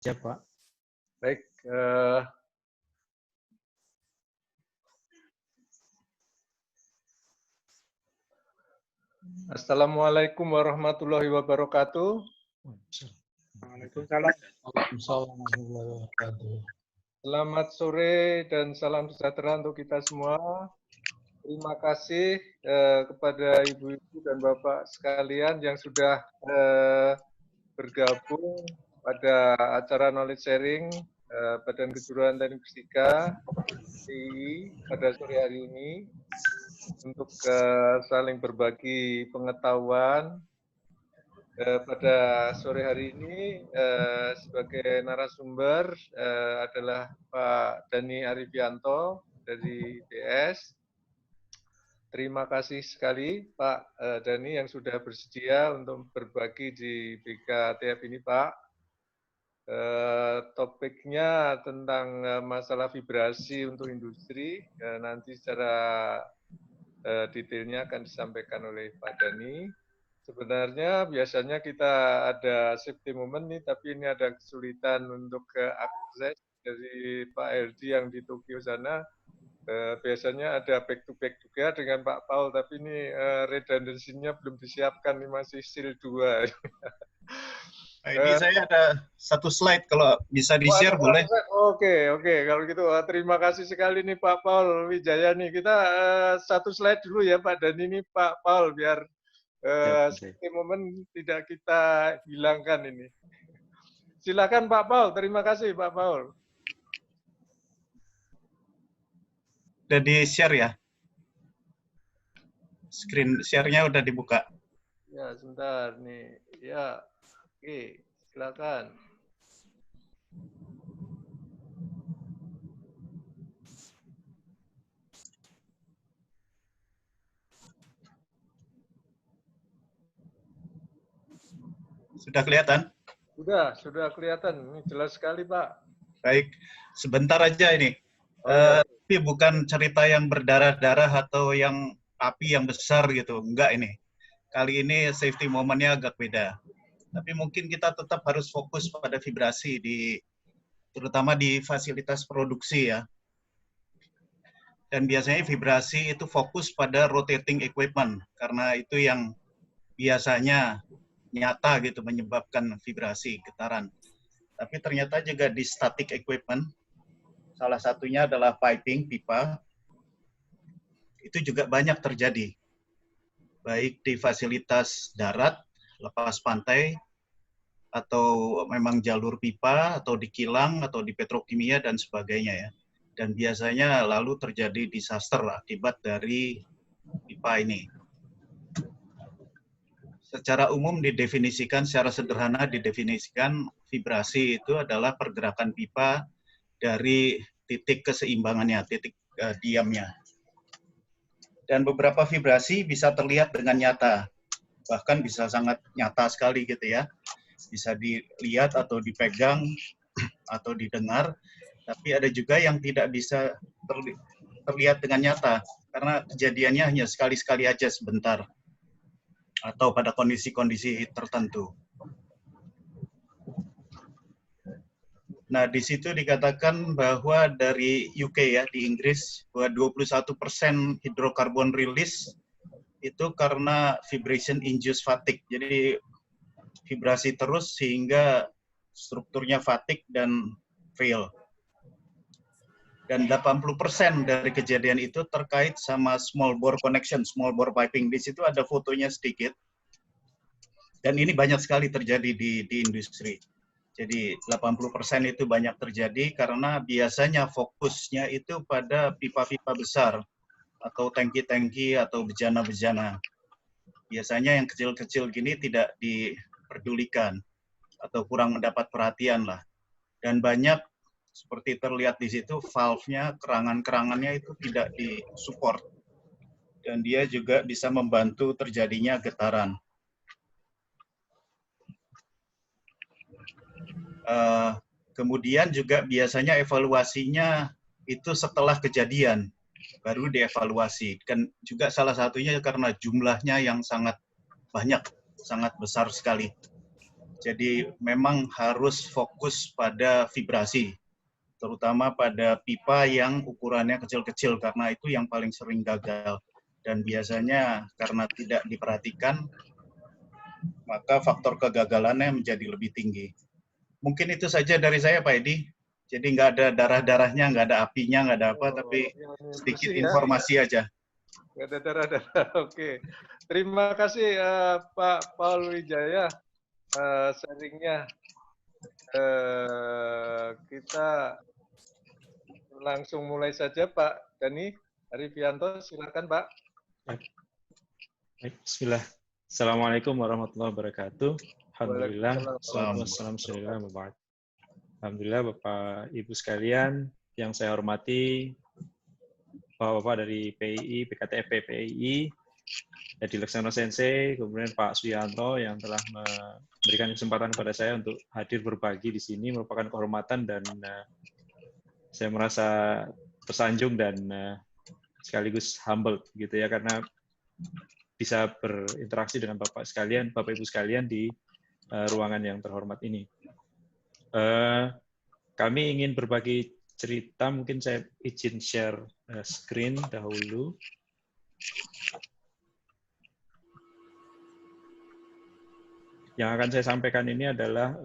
Ya, Pak. Baik, Assalamualaikum warahmatullahi wabarakatuh. Waalaikumsalam. Waalaikumsalam warahmatullahi wabarakatuh. Selamat sore dan salam sejahtera untuk kita semua. Terima kasih kepada ibu-ibu dan bapak sekalian yang sudah bergabung pada acara knowledge sharing Badan Kejuruan Teknik Fisika TI pada sore hari ini untuk saling berbagi pengetahuan. Pada sore hari ini sebagai narasumber adalah Pak Dhani Arifianto dari ITS. Terima kasih sekali Pak Dhani yang sudah bersedia untuk berbagi di BKTF ini Pak. Topiknya tentang masalah vibrasi untuk industri, nanti secara detailnya akan disampaikan oleh Pak Dhani. Sebenarnya biasanya kita ada safety moment nih, tapi ini ada kesulitan untuk akses dari Pak LD yang di Tokyo sana. Biasanya ada back to back juga dengan Pak Paul, tapi ini redundancy-nya belum disiapkan, ini masih seal 2. Ini saya ada satu slide, kalau bisa di-share boleh? Oke. Kalau gitu terima kasih sekali nih Pak Paul Wijaya nih. Kita satu slide dulu ya Pak, dan ini Pak Paul biar safety moment tidak kita hilangkan ini. Silakan Pak Paul, terima kasih Pak Paul. Udah di-share ya? Screen share-nya udah dibuka. Ya, sebentar nih. Ya, oke, silakan. Sudah kelihatan? Sudah kelihatan. Ini jelas sekali, Pak. Baik, sebentar aja ini. Tapi bukan cerita yang berdarah-darah atau yang api yang besar gitu. Enggak ini. Kali ini safety moment-nya agak beda. Tapi mungkin kita tetap harus fokus pada vibrasi, terutama di fasilitas produksi ya. Dan biasanya vibrasi itu fokus pada rotating equipment, karena itu yang biasanya nyata gitu menyebabkan vibrasi, getaran. Tapi ternyata juga di static equipment, salah satunya adalah piping, pipa, itu juga banyak terjadi. Baik di fasilitas darat, lepas pantai, atau memang jalur pipa, atau di kilang, atau di petrokimia, dan sebagainya ya. Dan biasanya lalu terjadi disaster akibat dari pipa ini. Secara umum secara sederhana didefinisikan vibrasi itu adalah pergerakan pipa dari titik keseimbangannya, titik diamnya. Dan beberapa vibrasi bisa terlihat dengan nyata, bahkan bisa sangat nyata sekali gitu ya. Bisa dilihat atau dipegang atau didengar, tapi ada juga yang tidak bisa terlihat dengan nyata, karena kejadiannya hanya sekali-sekali aja sebentar, atau pada kondisi-kondisi tertentu. Nah, di situ dikatakan bahwa dari UK ya, di Inggris, bahwa 21% hidrokarbon release itu karena vibration induced fatigue. Jadi vibrasi terus sehingga strukturnya fatigue dan fail. Dan 80% dari kejadian itu terkait sama small bore connection, small bore piping. Di situ ada fotonya sedikit. Dan ini banyak sekali terjadi di industri. Jadi 80% itu banyak terjadi karena biasanya fokusnya itu pada pipa-pipa besar atau tangki-tangki atau bejana-bejana. Biasanya yang kecil-kecil gini tidak diperdulikan atau kurang mendapat perhatian lah. Dan banyak seperti terlihat di situ, valve-nya, kerangan-kerangannya itu tidak disupport. Dan dia juga bisa membantu terjadinya getaran. Kemudian juga biasanya evaluasinya itu setelah kejadian, baru dievaluasi. Dan juga salah satunya karena jumlahnya yang sangat banyak, sangat besar sekali. Jadi memang harus fokus pada vibrasi, terutama pada pipa yang ukurannya kecil-kecil, karena itu yang paling sering gagal. Dan biasanya karena tidak diperhatikan, maka faktor kegagalannya menjadi lebih tinggi. Mungkin itu saja dari saya, Pak Edi. Jadi nggak ada darah-darahnya, nggak ada apinya, nggak ada apa, tapi Yang sedikit bersih ya. informasi aja. Nggak ada darah-darah. Oke. Terima kasih Pak Paul Wijaya sharingnya. Kita langsung mulai saja Pak Dani Arifianto, silakan Pak. Baik, bismillah. Assalamualaikum warahmatullahi wabarakatuh. Alhamdulillah, Waalaikumsalam. Alhamdulillah, Alhamdulillah Bapak Ibu sekalian yang saya hormati, Bapak-Bapak dari PII, PKTFP PII, Edi Laksana Sensei, kemudian Pak Suyanto yang telah memberikan kesempatan kepada saya untuk hadir berbagi di sini, merupakan kehormatan dan saya merasa tersanjung dan sekaligus humble gitu ya, karena bisa berinteraksi dengan Bapak sekalian, Bapak Ibu sekalian di ruangan yang terhormat ini. Kami ingin berbagi cerita, mungkin saya izin share screen dahulu. Yang akan saya sampaikan ini adalah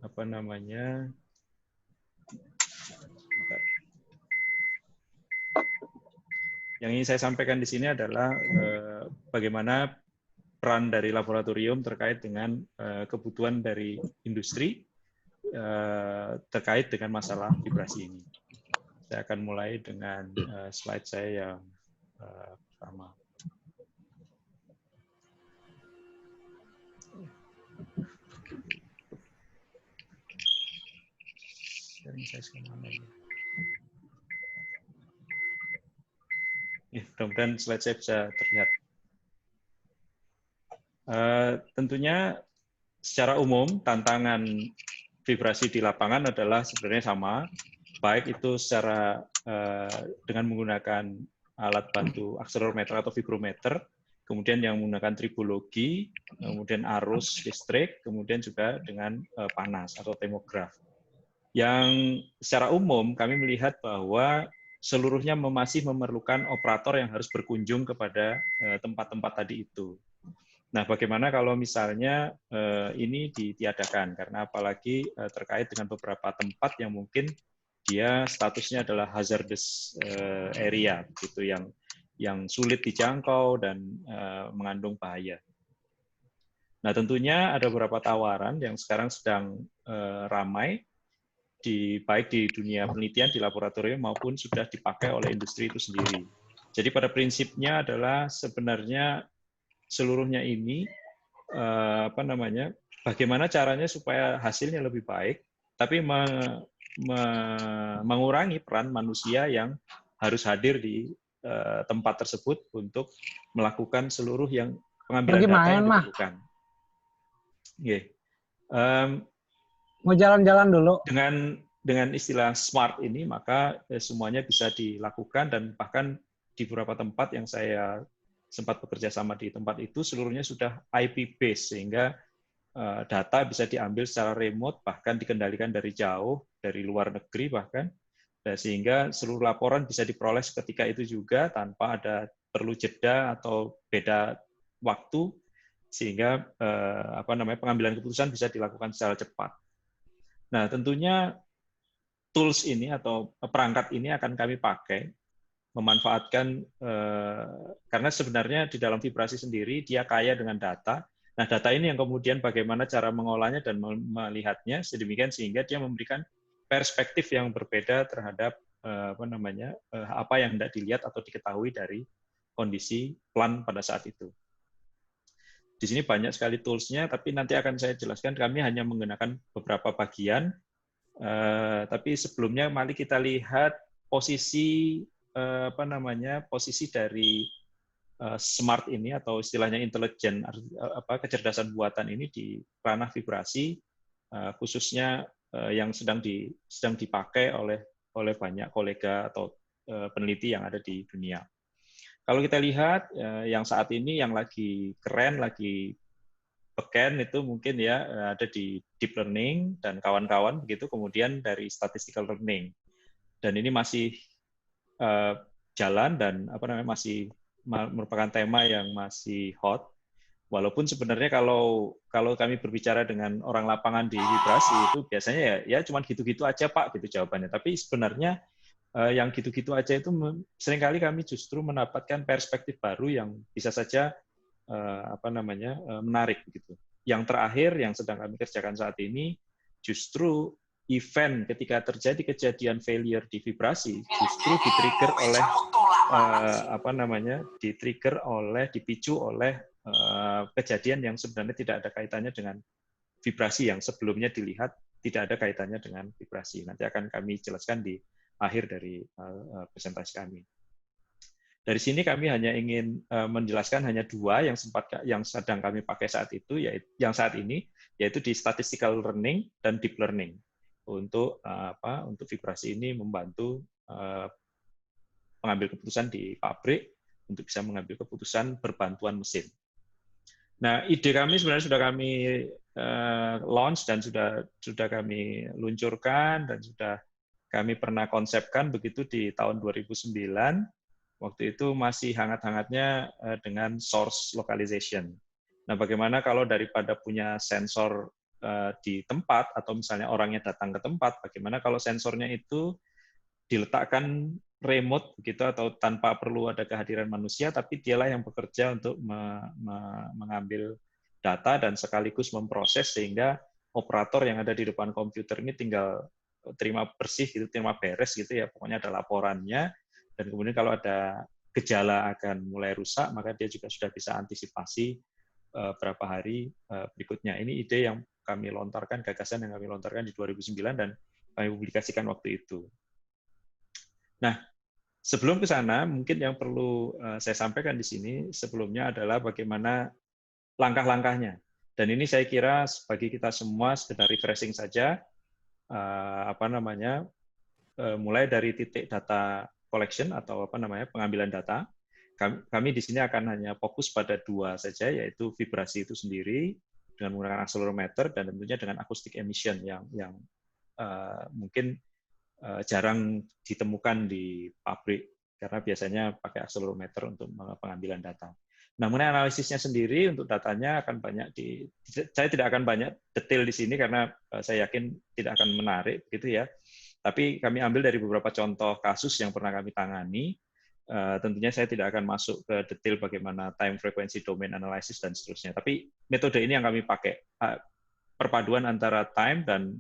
apa namanya? Yang ingin saya sampaikan di sini adalah bagaimana peran dari laboratorium terkait dengan kebutuhan dari industri terkait dengan masalah vibrasi ini. Saya akan mulai dengan slide saya yang pertama. Sharing saya sekarang lagi. Mudah-mudahan slide saya bisa terlihat. Tentunya secara umum tantangan vibrasi di lapangan adalah sebenarnya sama, baik itu secara dengan menggunakan alat bantu akselerometer atau vibrometer, kemudian yang menggunakan tribologi, kemudian arus listrik, kemudian juga dengan panas atau termograf. Yang secara umum kami melihat bahwa seluruhnya masih memerlukan operator yang harus berkunjung kepada tempat-tempat tadi itu. Nah, bagaimana kalau misalnya ini ditiadakan? Karena apalagi terkait dengan beberapa tempat yang mungkin dia statusnya adalah hazardous area, gitu, yang sulit dijangkau dan mengandung bahaya. Nah, tentunya ada beberapa tawaran yang sekarang sedang ramai, baik di dunia penelitian di laboratorium maupun sudah dipakai oleh industri itu sendiri. Jadi pada prinsipnya adalah sebenarnya seluruhnya ini bagaimana caranya supaya hasilnya lebih baik, tapi mengurangi peran manusia yang harus hadir di tempat tersebut untuk melakukan seluruh yang pengambilan data yang diperlukan. Mau jalan-jalan dulu. Dengan istilah smart ini, maka semuanya bisa dilakukan, dan bahkan di beberapa tempat yang saya sempat bekerja sama di tempat itu, seluruhnya sudah IP based, sehingga data bisa diambil secara remote, bahkan dikendalikan dari jauh, dari luar negeri bahkan, sehingga seluruh laporan bisa diperoleh ketika itu juga tanpa ada perlu jeda atau beda waktu, sehingga pengambilan keputusan bisa dilakukan secara cepat. Nah, tentunya tools ini atau perangkat ini akan kami pakai memanfaatkan, karena sebenarnya di dalam vibrasi sendiri dia kaya dengan data. Nah, data ini yang kemudian bagaimana cara mengolahnya dan melihatnya sedemikian sehingga dia memberikan perspektif yang berbeda terhadap apa yang hendak dilihat atau diketahui dari kondisi plan pada saat itu. Di sini banyak sekali tools-nya, tapi nanti akan saya jelaskan. Kami hanya menggunakan beberapa bagian. Tapi sebelumnya mari kita lihat posisi posisi dari smart ini, atau istilahnya intelijen, kecerdasan buatan ini di ranah vibrasi, khususnya yang sedang dipakai oleh banyak kolega atau peneliti yang ada di dunia. Kalau kita lihat yang saat ini yang lagi keren, lagi backend itu mungkin ya ada di deep learning dan kawan-kawan begitu, kemudian dari statistical learning. Dan ini masih jalan dan masih merupakan tema yang masih hot. Walaupun sebenarnya kalau kami berbicara dengan orang lapangan di vibrasi itu biasanya ya cuma gitu-gitu aja Pak gitu jawabannya. Tapi sebenarnya yang gitu-gitu aja itu seringkali kami justru mendapatkan perspektif baru yang bisa saja menarik begitu. Yang terakhir yang sedang kami kerjakan saat ini justru event ketika terjadi kejadian failure di vibrasi justru ditrigger oleh dipicu oleh kejadian yang sebenarnya tidak ada kaitannya dengan vibrasi yang sebelumnya dilihat tidak ada kaitannya dengan vibrasi. Nanti akan kami jelaskan di akhir dari presentasi kami. Dari sini kami hanya ingin menjelaskan hanya dua yang sedang kami pakai saat itu, yang saat ini, yaitu di statistical learning dan deep learning. Untuk vibrasi ini membantu mengambil keputusan di pabrik untuk bisa mengambil keputusan berbantuan mesin. Nah, ide kami sebenarnya sudah kami launch dan sudah kami luncurkan dan sudah kami pernah konsepkan begitu di tahun 2009. Waktu itu masih hangat-hangatnya dengan source localization. Nah, bagaimana kalau daripada punya sensor di tempat atau misalnya orangnya datang ke tempat, bagaimana kalau sensornya itu diletakkan remote begitu atau tanpa perlu ada kehadiran manusia, tapi dialah yang bekerja untuk mengambil data dan sekaligus memproses sehingga operator yang ada di depan komputer ini tinggal terima bersih gitu, terima beres gitu ya, pokoknya ada laporannya dan kemudian kalau ada gejala akan mulai rusak maka dia juga sudah bisa antisipasi berapa hari berikutnya. Ini ide yang kami lontarkan, gagasan yang kami lontarkan di 2009 dan kami publikasikan waktu itu. Nah, sebelum ke sana, mungkin yang perlu saya sampaikan di sini sebelumnya adalah bagaimana langkah-langkahnya. Dan ini saya kira bagi kita semua sekedar refreshing saja, mulai dari titik data collection atau pengambilan data. Kami di sini akan hanya fokus pada dua saja, yaitu vibrasi itu sendiri dengan menggunakan accelerometer dan tentunya dengan acoustic emission yang mungkin jarang ditemukan di pabrik karena biasanya pakai accelerometer untuk pengambilan data. Nah, mengenai analisisnya sendiri untuk datanya akan saya tidak akan banyak detail di sini karena saya yakin tidak akan menarik gitu ya. Tapi kami ambil dari beberapa contoh kasus yang pernah kami tangani. Tentunya saya tidak akan masuk ke detail bagaimana time frequency domain analysis dan seterusnya. Tapi metode ini yang kami pakai, perpaduan antara time dan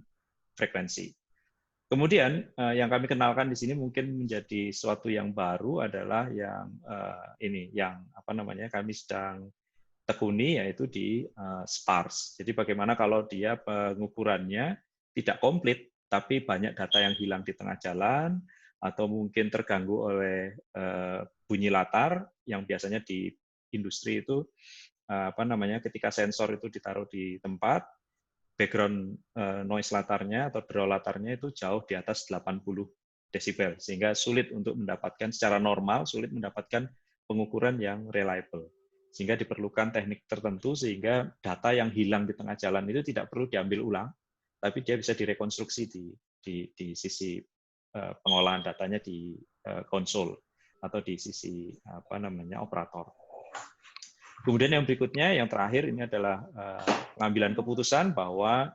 frekuensi. Kemudian yang kami kenalkan di sini mungkin menjadi suatu yang baru adalah yang kami sedang tekuni yaitu di sparse. Jadi bagaimana kalau dia pengukurannya tidak komplit tapi banyak data yang hilang di tengah jalan atau mungkin terganggu oleh bunyi latar yang biasanya di industri itu ketika sensor itu ditaruh di tempat background noise latarnya atau draw latarnya itu jauh di atas 80 desibel, sehingga sulit untuk mendapatkan secara normal, sulit mendapatkan pengukuran yang reliable. Sehingga diperlukan teknik tertentu sehingga data yang hilang di tengah jalan itu tidak perlu diambil ulang, tapi dia bisa direkonstruksi di sisi pengolahan datanya di konsol atau di sisi operator. Kemudian yang berikutnya, yang terakhir ini adalah pengambilan keputusan bahwa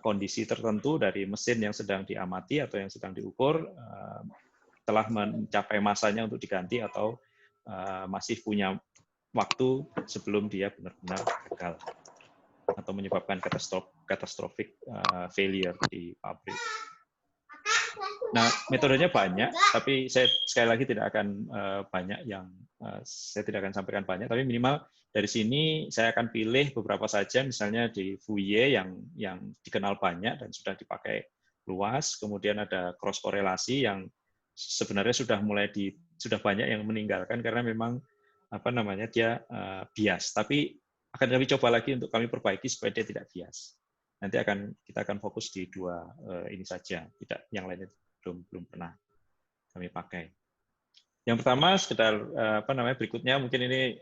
kondisi tertentu dari mesin yang sedang diamati atau yang sedang diukur telah mencapai masanya untuk diganti atau masih punya waktu sebelum dia benar-benar gagal atau menyebabkan catastrophic failure di pabrik. Nah, metodenya banyak, tapi saya sekali lagi tidak akan saya tidak akan sampaikan banyak, tapi minimal dari sini saya akan pilih beberapa saja, misalnya di Fourier yang dikenal banyak dan sudah dipakai luas, kemudian ada cross korelasi yang sebenarnya sudah banyak yang meninggalkan karena memang dia bias, tapi akan kami coba lagi untuk kami perbaiki supaya dia tidak bias. Nanti kita akan fokus di dua ini saja, tidak yang lainnya belum pernah kami pakai. Yang pertama sekedar berikutnya mungkin ini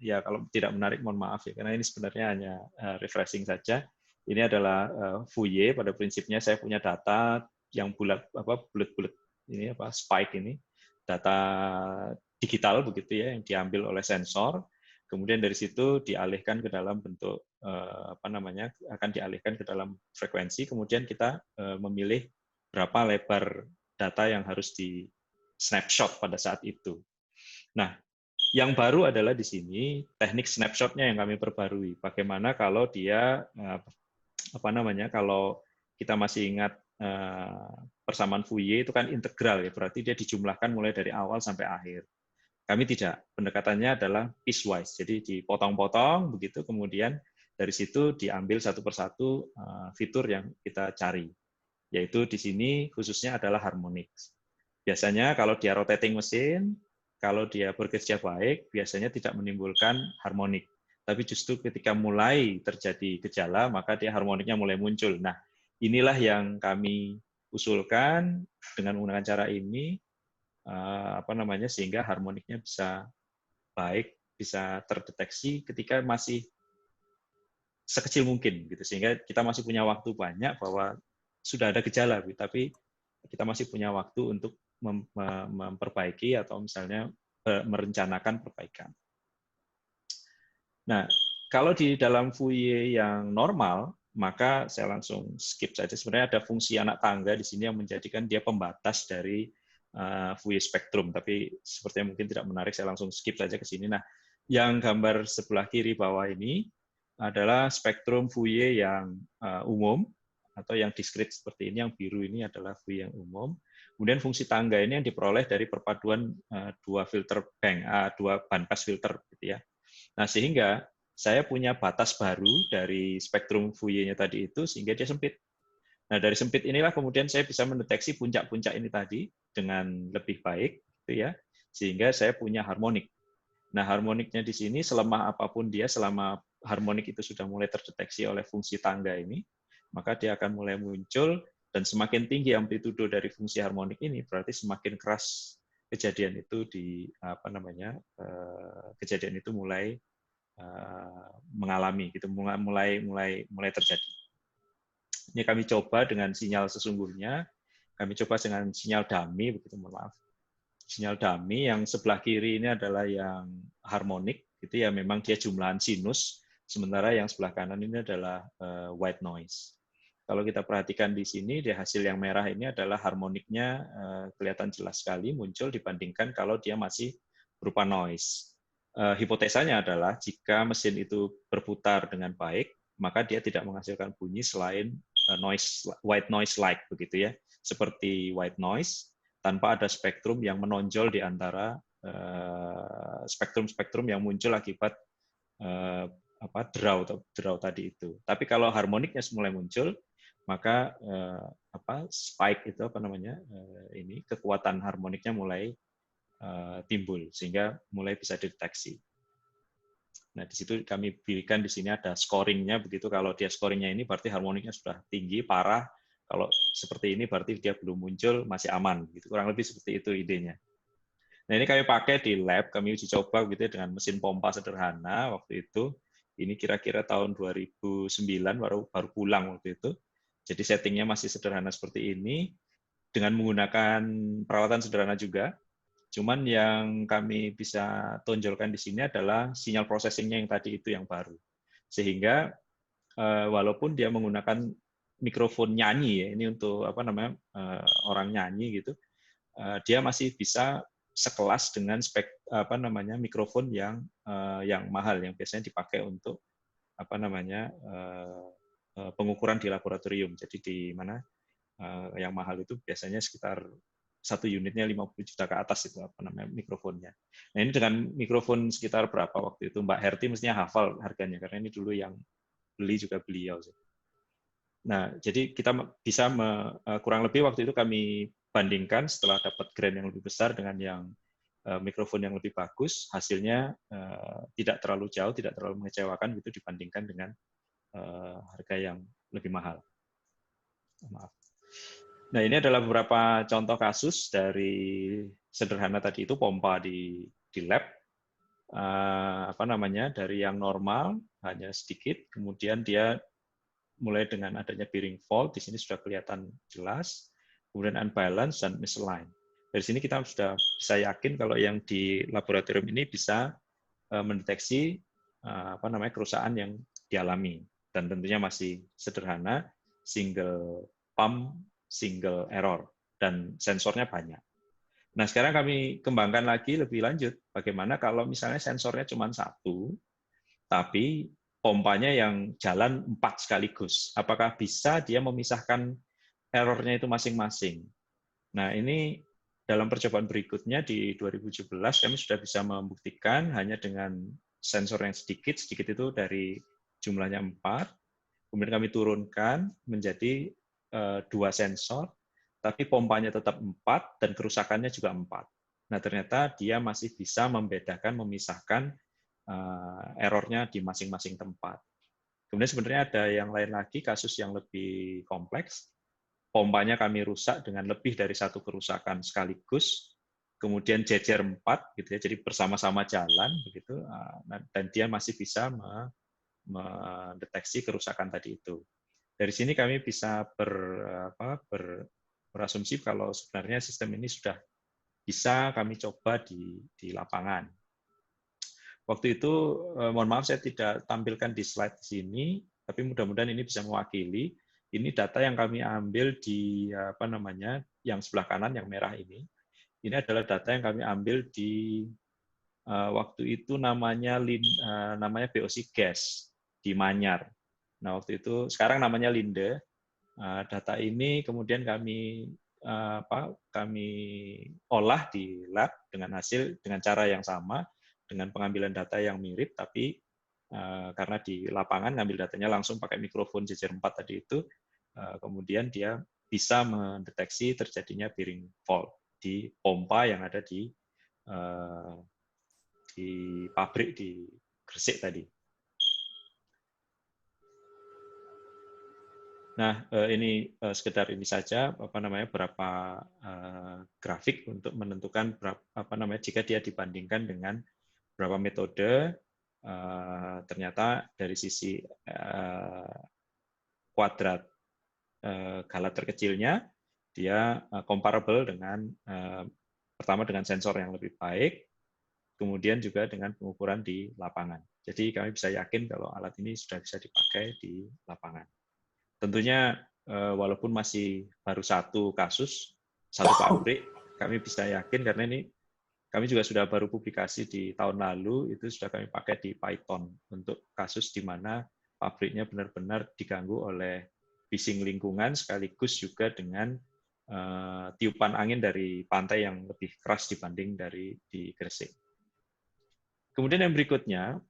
ya kalau tidak menarik mohon maaf ya, karena ini sebenarnya hanya refreshing saja. Ini adalah Fouye. Pada prinsipnya saya punya data yang bulat-bulat ini spike ini, data digital begitu ya, yang diambil oleh sensor. Kemudian dari situ dialihkan ke dalam bentuk akan dialihkan ke dalam frekuensi. Kemudian kita memilih berapa lebar data yang harus di snapshot pada saat itu. Nah, yang baru adalah di sini teknik snapshotnya yang kami perbarui. Bagaimana kalau dia kalau kita masih ingat persamaan Fouye itu kan integral ya, berarti dia dijumlahkan mulai dari awal sampai akhir. Kami tidak, pendekatannya adalah piecewise, jadi dipotong-potong begitu, kemudian dari situ diambil satu persatu fitur yang kita cari, yaitu di sini khususnya adalah harmonics. Biasanya kalau dia rotating mesin, kalau dia bekerja baik, biasanya tidak menimbulkan harmonik. Tapi justru ketika mulai terjadi gejala, maka dia harmoniknya mulai muncul. Nah, inilah yang kami usulkan dengan menggunakan cara ini, sehingga harmoniknya bisa baik, bisa terdeteksi ketika masih sekecil mungkin, gitu. Sehingga kita masih punya waktu banyak bahwa sudah ada gejala, tapi kita masih punya waktu untuk memperbaiki atau misalnya merencanakan perbaikan. Nah, kalau di dalam Fouye yang normal, maka saya langsung skip saja. Sebenarnya ada fungsi anak tangga di sini yang menjadikan dia pembatas dari Fouye spektrum, tapi sepertinya mungkin tidak menarik, saya langsung skip saja ke sini. Nah, yang gambar sebelah kiri bawah ini adalah spektrum Fouye yang umum, atau yang diskrit seperti ini, yang biru ini adalah Fouye yang umum. Kemudian fungsi tangga ini yang diperoleh dari perpaduan dua filter bank, dua bandpass filter, gitu ya. Nah, sehingga saya punya batas baru dari spektrum Fouye-nya tadi itu, sehingga dia sempit. Nah, dari sempit inilah kemudian saya bisa mendeteksi puncak-puncak ini tadi dengan lebih baik, gitu ya, sehingga saya punya harmonik. Nah, harmoniknya di sini selemah apapun dia, selama harmonik itu sudah mulai terdeteksi oleh fungsi tangga ini, maka dia akan mulai muncul, dan semakin tinggi amplitudo dari fungsi harmonik ini, berarti semakin keras kejadian itu kejadian itu mulai mengalami, gitu, mulai terjadi. Ini kami coba dengan sinyal sesungguhnya, kami coba dengan sinyal dummy, begitu, mohon maaf. Sinyal dummy yang sebelah kiri ini adalah yang harmonik, gitu ya, memang dia jumlahan sinus, sementara yang sebelah kanan ini adalah white noise. Kalau kita perhatikan di sini, di hasil yang merah ini adalah harmoniknya kelihatan jelas sekali muncul dibandingkan kalau dia masih berupa noise. Hipotesanya adalah jika mesin itu berputar dengan baik, maka dia tidak menghasilkan bunyi selain white noise like, begitu ya, seperti white noise tanpa ada spektrum yang menonjol di antara spektrum-spektrum yang muncul akibat draw tadi itu. Tapi kalau harmoniknya mulai muncul, maka spike itu ini kekuatan harmoniknya mulai timbul, sehingga mulai bisa dideteksi. Nah, di situ kami berikan di sini ada scoringnya, begitu. Kalau dia scoringnya ini berarti harmoniknya sudah tinggi, parah. Kalau seperti ini berarti dia belum muncul, masih aman. Gitu. Kurang lebih seperti itu idenya. Nah, ini kami pakai di lab, kami uji coba gitu ya, dengan mesin pompa sederhana waktu itu. Ini kira-kira tahun 2009 baru pulang waktu itu. Jadi settingnya masih sederhana seperti ini, dengan menggunakan peralatan sederhana juga. Cuman yang kami bisa tonjolkan di sini adalah sinyal processing-nya yang tadi itu yang baru. Sehingga walaupun dia menggunakan mikrofon nyanyi ya, ini untuk orang nyanyi gitu, dia masih bisa sekelas dengan mikrofon yang mahal, yang biasanya dipakai untuk pengukuran di laboratorium. Jadi di mana yang mahal itu biasanya sekitar satu unitnya 50 juta ke atas itu mikrofonnya. Nah, ini dengan mikrofon sekitar berapa waktu itu Mbak Herti mestinya hafal harganya, karena ini dulu yang beli juga beliau. Nah, jadi kita bisa kurang lebih waktu itu kami bandingkan setelah dapat grant yang lebih besar dengan yang mikrofon yang lebih bagus, hasilnya tidak terlalu jauh, tidak terlalu mengecewakan gitu dibandingkan dengan harga yang lebih mahal. Maaf. Nah, ini adalah beberapa contoh kasus dari sederhana tadi itu pompa di lab, dari yang normal hanya sedikit, kemudian dia mulai dengan adanya bearing fault, di sini sudah kelihatan jelas, kemudian unbalance dan misaligned. Dari sini kita sudah bisa yakin kalau yang di laboratorium ini bisa mendeteksi kerusakan yang dialami, dan tentunya masih sederhana, single pump, single error, dan sensornya banyak. Nah, sekarang kami kembangkan lagi lebih lanjut, bagaimana kalau misalnya sensornya cuma satu, tapi pompanya yang jalan 4 sekaligus. Apakah bisa dia memisahkan errornya itu masing-masing? Nah, ini dalam percobaan berikutnya di 2017 kami sudah bisa membuktikan hanya dengan sensor yang sedikit itu dari jumlahnya 4, kemudian kami turunkan menjadi 2 sensor, tapi pompanya tetap 4 dan kerusakannya juga 4. Nah, ternyata dia masih bisa membedakan, memisahkan errornya di masing-masing tempat. Kemudian sebenarnya ada yang lain lagi, kasus yang lebih kompleks. Pompanya kami rusak dengan lebih dari 1 kerusakan sekaligus, kemudian jejer 4, gitu ya, jadi bersama-sama jalan, begitu, dan dia masih bisa mendeteksi kerusakan tadi itu. Dari sini kami bisa berasumsi kalau sebenarnya sistem ini sudah bisa kami coba di lapangan. Waktu itu, mohon maaf saya tidak tampilkan di slide sini, tapi mudah-mudahan ini bisa mewakili. Ini data yang kami ambil di yang sebelah kanan yang merah ini. Ini adalah data yang kami ambil di waktu itu namanya BOC gas di Manyar. Nah, waktu itu sekarang namanya Linde. Data ini kemudian kami olah di lab dengan cara yang sama, dengan pengambilan data yang mirip, tapi karena di lapangan ngambil datanya langsung pakai mikrofon jejer 4 tadi itu, kemudian dia bisa mendeteksi terjadinya bearing fault di pompa yang ada di pabrik di Gresik tadi. Nah, ini sekedar ini saja berapa grafik untuk menentukan jika dia dibandingkan dengan berapa metode, ternyata dari sisi kuadrat skala terkecilnya dia comparable dengan pertama dengan sensor yang lebih baik, kemudian juga dengan pengukuran di lapangan. Jadi kami bisa yakin kalau alat ini sudah bisa dipakai di lapangan. Tentunya walaupun masih baru 1 kasus, 1 pabrik, kami bisa yakin karena ini kami juga sudah baru publikasi di tahun lalu, itu sudah kami pakai di Python untuk kasus di mana pabriknya benar-benar diganggu oleh bising lingkungan sekaligus juga dengan tiupan angin dari pantai yang lebih keras dibanding di Gresik. Kemudian yang berikutnya,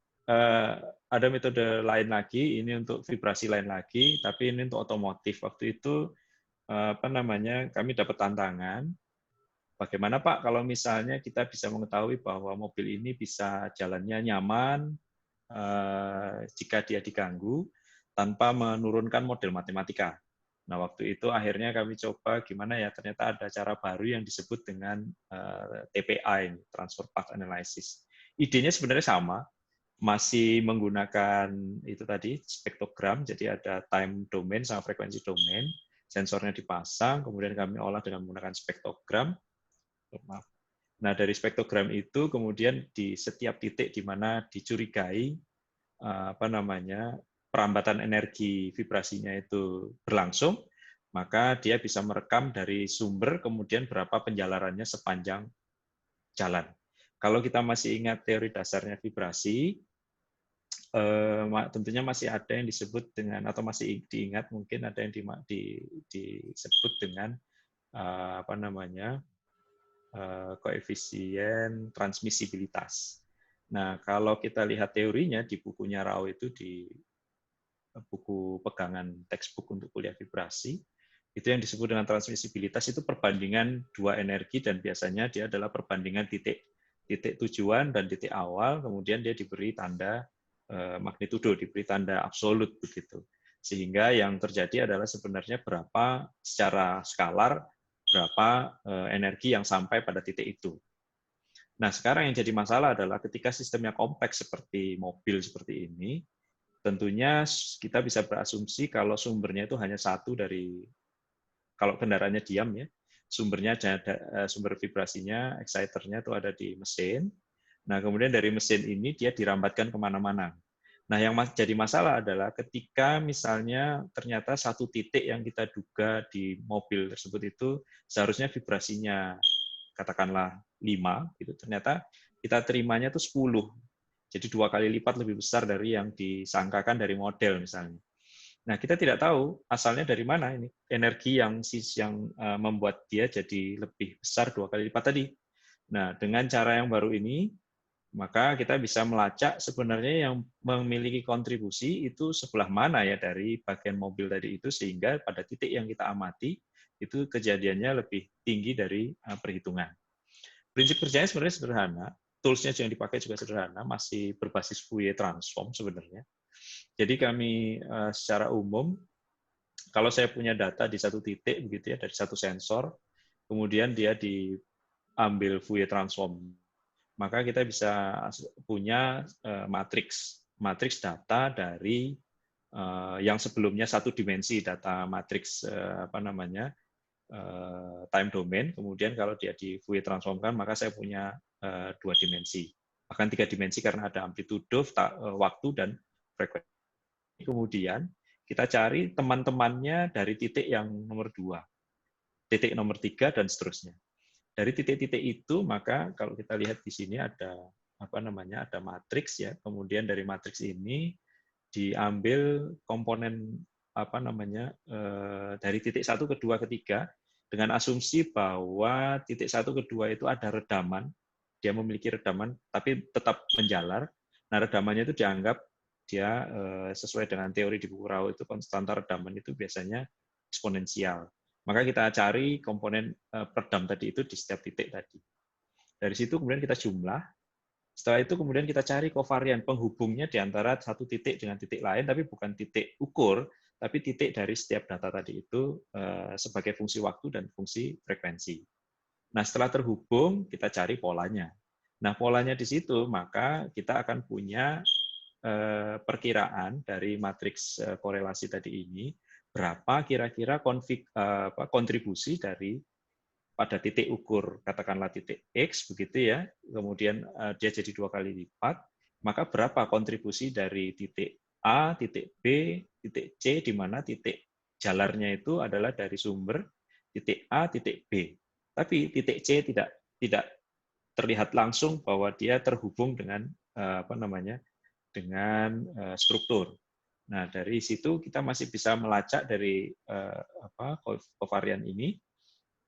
ada metode lain lagi, ini untuk vibrasi lain lagi, tapi ini untuk otomotif. Waktu itu kami dapat tantangan, bagaimana Pak kalau misalnya kita bisa mengetahui bahwa mobil ini bisa jalannya nyaman jika dia diganggu tanpa menurunkan model matematika. Nah, waktu itu akhirnya kami coba gimana ya, ternyata ada cara baru yang disebut dengan TPA, Transfer Path Analysis. Idenya sebenarnya sama, masih menggunakan itu tadi spektrogram, jadi ada time domain sama frekuensi domain, sensornya dipasang, kemudian kami olah dengan menggunakan spektrogram. Nah, dari spektrogram itu kemudian di setiap titik di mana dicurigai perambatan energi vibrasinya itu berlangsung, maka dia bisa merekam dari sumber kemudian berapa penjalarannya sepanjang jalan. Kalau kita masih ingat teori dasarnya vibrasi, tentunya masih ada yang disebut dengan, atau masih diingat mungkin ada yang disebut dengan koefisien transmisibilitas. Nah, kalau kita lihat teorinya di bukunya Rao itu, di buku pegangan textbook untuk kuliah vibrasi, itu yang disebut dengan transmisibilitas itu perbandingan 2 energi, dan biasanya dia adalah perbandingan titik tujuan dan titik awal, kemudian dia diberi tanda magnitudo, diberi tanda absolut begitu. Sehingga yang terjadi adalah sebenarnya berapa secara skalar berapa energi yang sampai pada titik itu. Nah, sekarang yang jadi masalah adalah ketika sistemnya kompleks seperti mobil seperti ini, tentunya kita bisa berasumsi kalau sumbernya itu hanya satu dari, kalau kendaraannya diam ya, sumbernya ada sumber vibrasinya, exciternya itu ada di mesin. Nah, kemudian dari mesin ini dia dirambatkan kemana-mana. Nah, yang jadi masalah adalah ketika misalnya ternyata satu titik yang kita duga di mobil tersebut itu seharusnya vibrasinya katakanlah 5, gitu, ternyata kita terimanya itu 10. Jadi 2 kali lipat lebih besar dari yang disangkakan dari model misalnya. Nah, kita tidak tahu asalnya dari mana ini energi yang membuat dia jadi lebih besar 2 kali lipat tadi. Nah, dengan cara yang baru ini, maka kita bisa melacak sebenarnya yang memiliki kontribusi itu sebelah mana ya dari bagian mobil tadi itu, sehingga pada titik yang kita amati itu kejadiannya lebih tinggi dari perhitungan. Prinsip kerjanya sebenarnya sederhana, tools-nya yang dipakai juga sederhana, masih berbasis Fourier transform sebenarnya. Jadi kami secara umum, kalau saya punya data di satu titik begitu ya, dari satu sensor, kemudian dia diambil Fourier transform, maka kita bisa punya matriks data dari yang sebelumnya satu dimensi, data matriks time domain, kemudian kalau dia di Fourier transformkan, maka saya punya 2 dimensi, bahkan 3 dimensi karena ada amplitudo, waktu, dan frekuensi. Kemudian kita cari teman-temannya dari titik yang nomor 2, titik nomor 3, dan seterusnya. Dari titik-titik itu, maka kalau kita lihat di sini ada ada matriks ya. Kemudian dari matriks ini diambil komponen dari titik 1 ke 2 ke 3 dengan asumsi bahwa titik 1 ke 2 itu ada redaman, dia memiliki redaman tapi tetap menjalar. Nah, redamannya itu dianggap dia sesuai dengan teori di buku Rao itu konstanta redaman itu biasanya eksponensial. Maka kita cari komponen peredam tadi itu di setiap titik tadi. Dari situ kemudian kita jumlah. Setelah itu kemudian kita cari kovarian penghubungnya di antara satu titik dengan titik lain, tapi bukan titik ukur, tapi titik dari setiap data tadi itu sebagai fungsi waktu dan fungsi frekuensi. Nah, setelah terhubung, kita cari polanya. Nah, polanya di situ, maka kita akan punya perkiraan dari matriks korelasi tadi ini, berapa kira-kira kontribusi dari pada titik ukur, katakanlah titik X, begitu ya, kemudian dia jadi 2 kali lipat, maka berapa kontribusi dari titik A, titik B, titik C, di mana titik jalarnya itu adalah dari sumber titik A, titik B. Tapi titik C tidak terlihat langsung bahwa dia terhubung dengan dengan struktur. Nah, dari situ kita masih bisa melacak dari kovarian ini.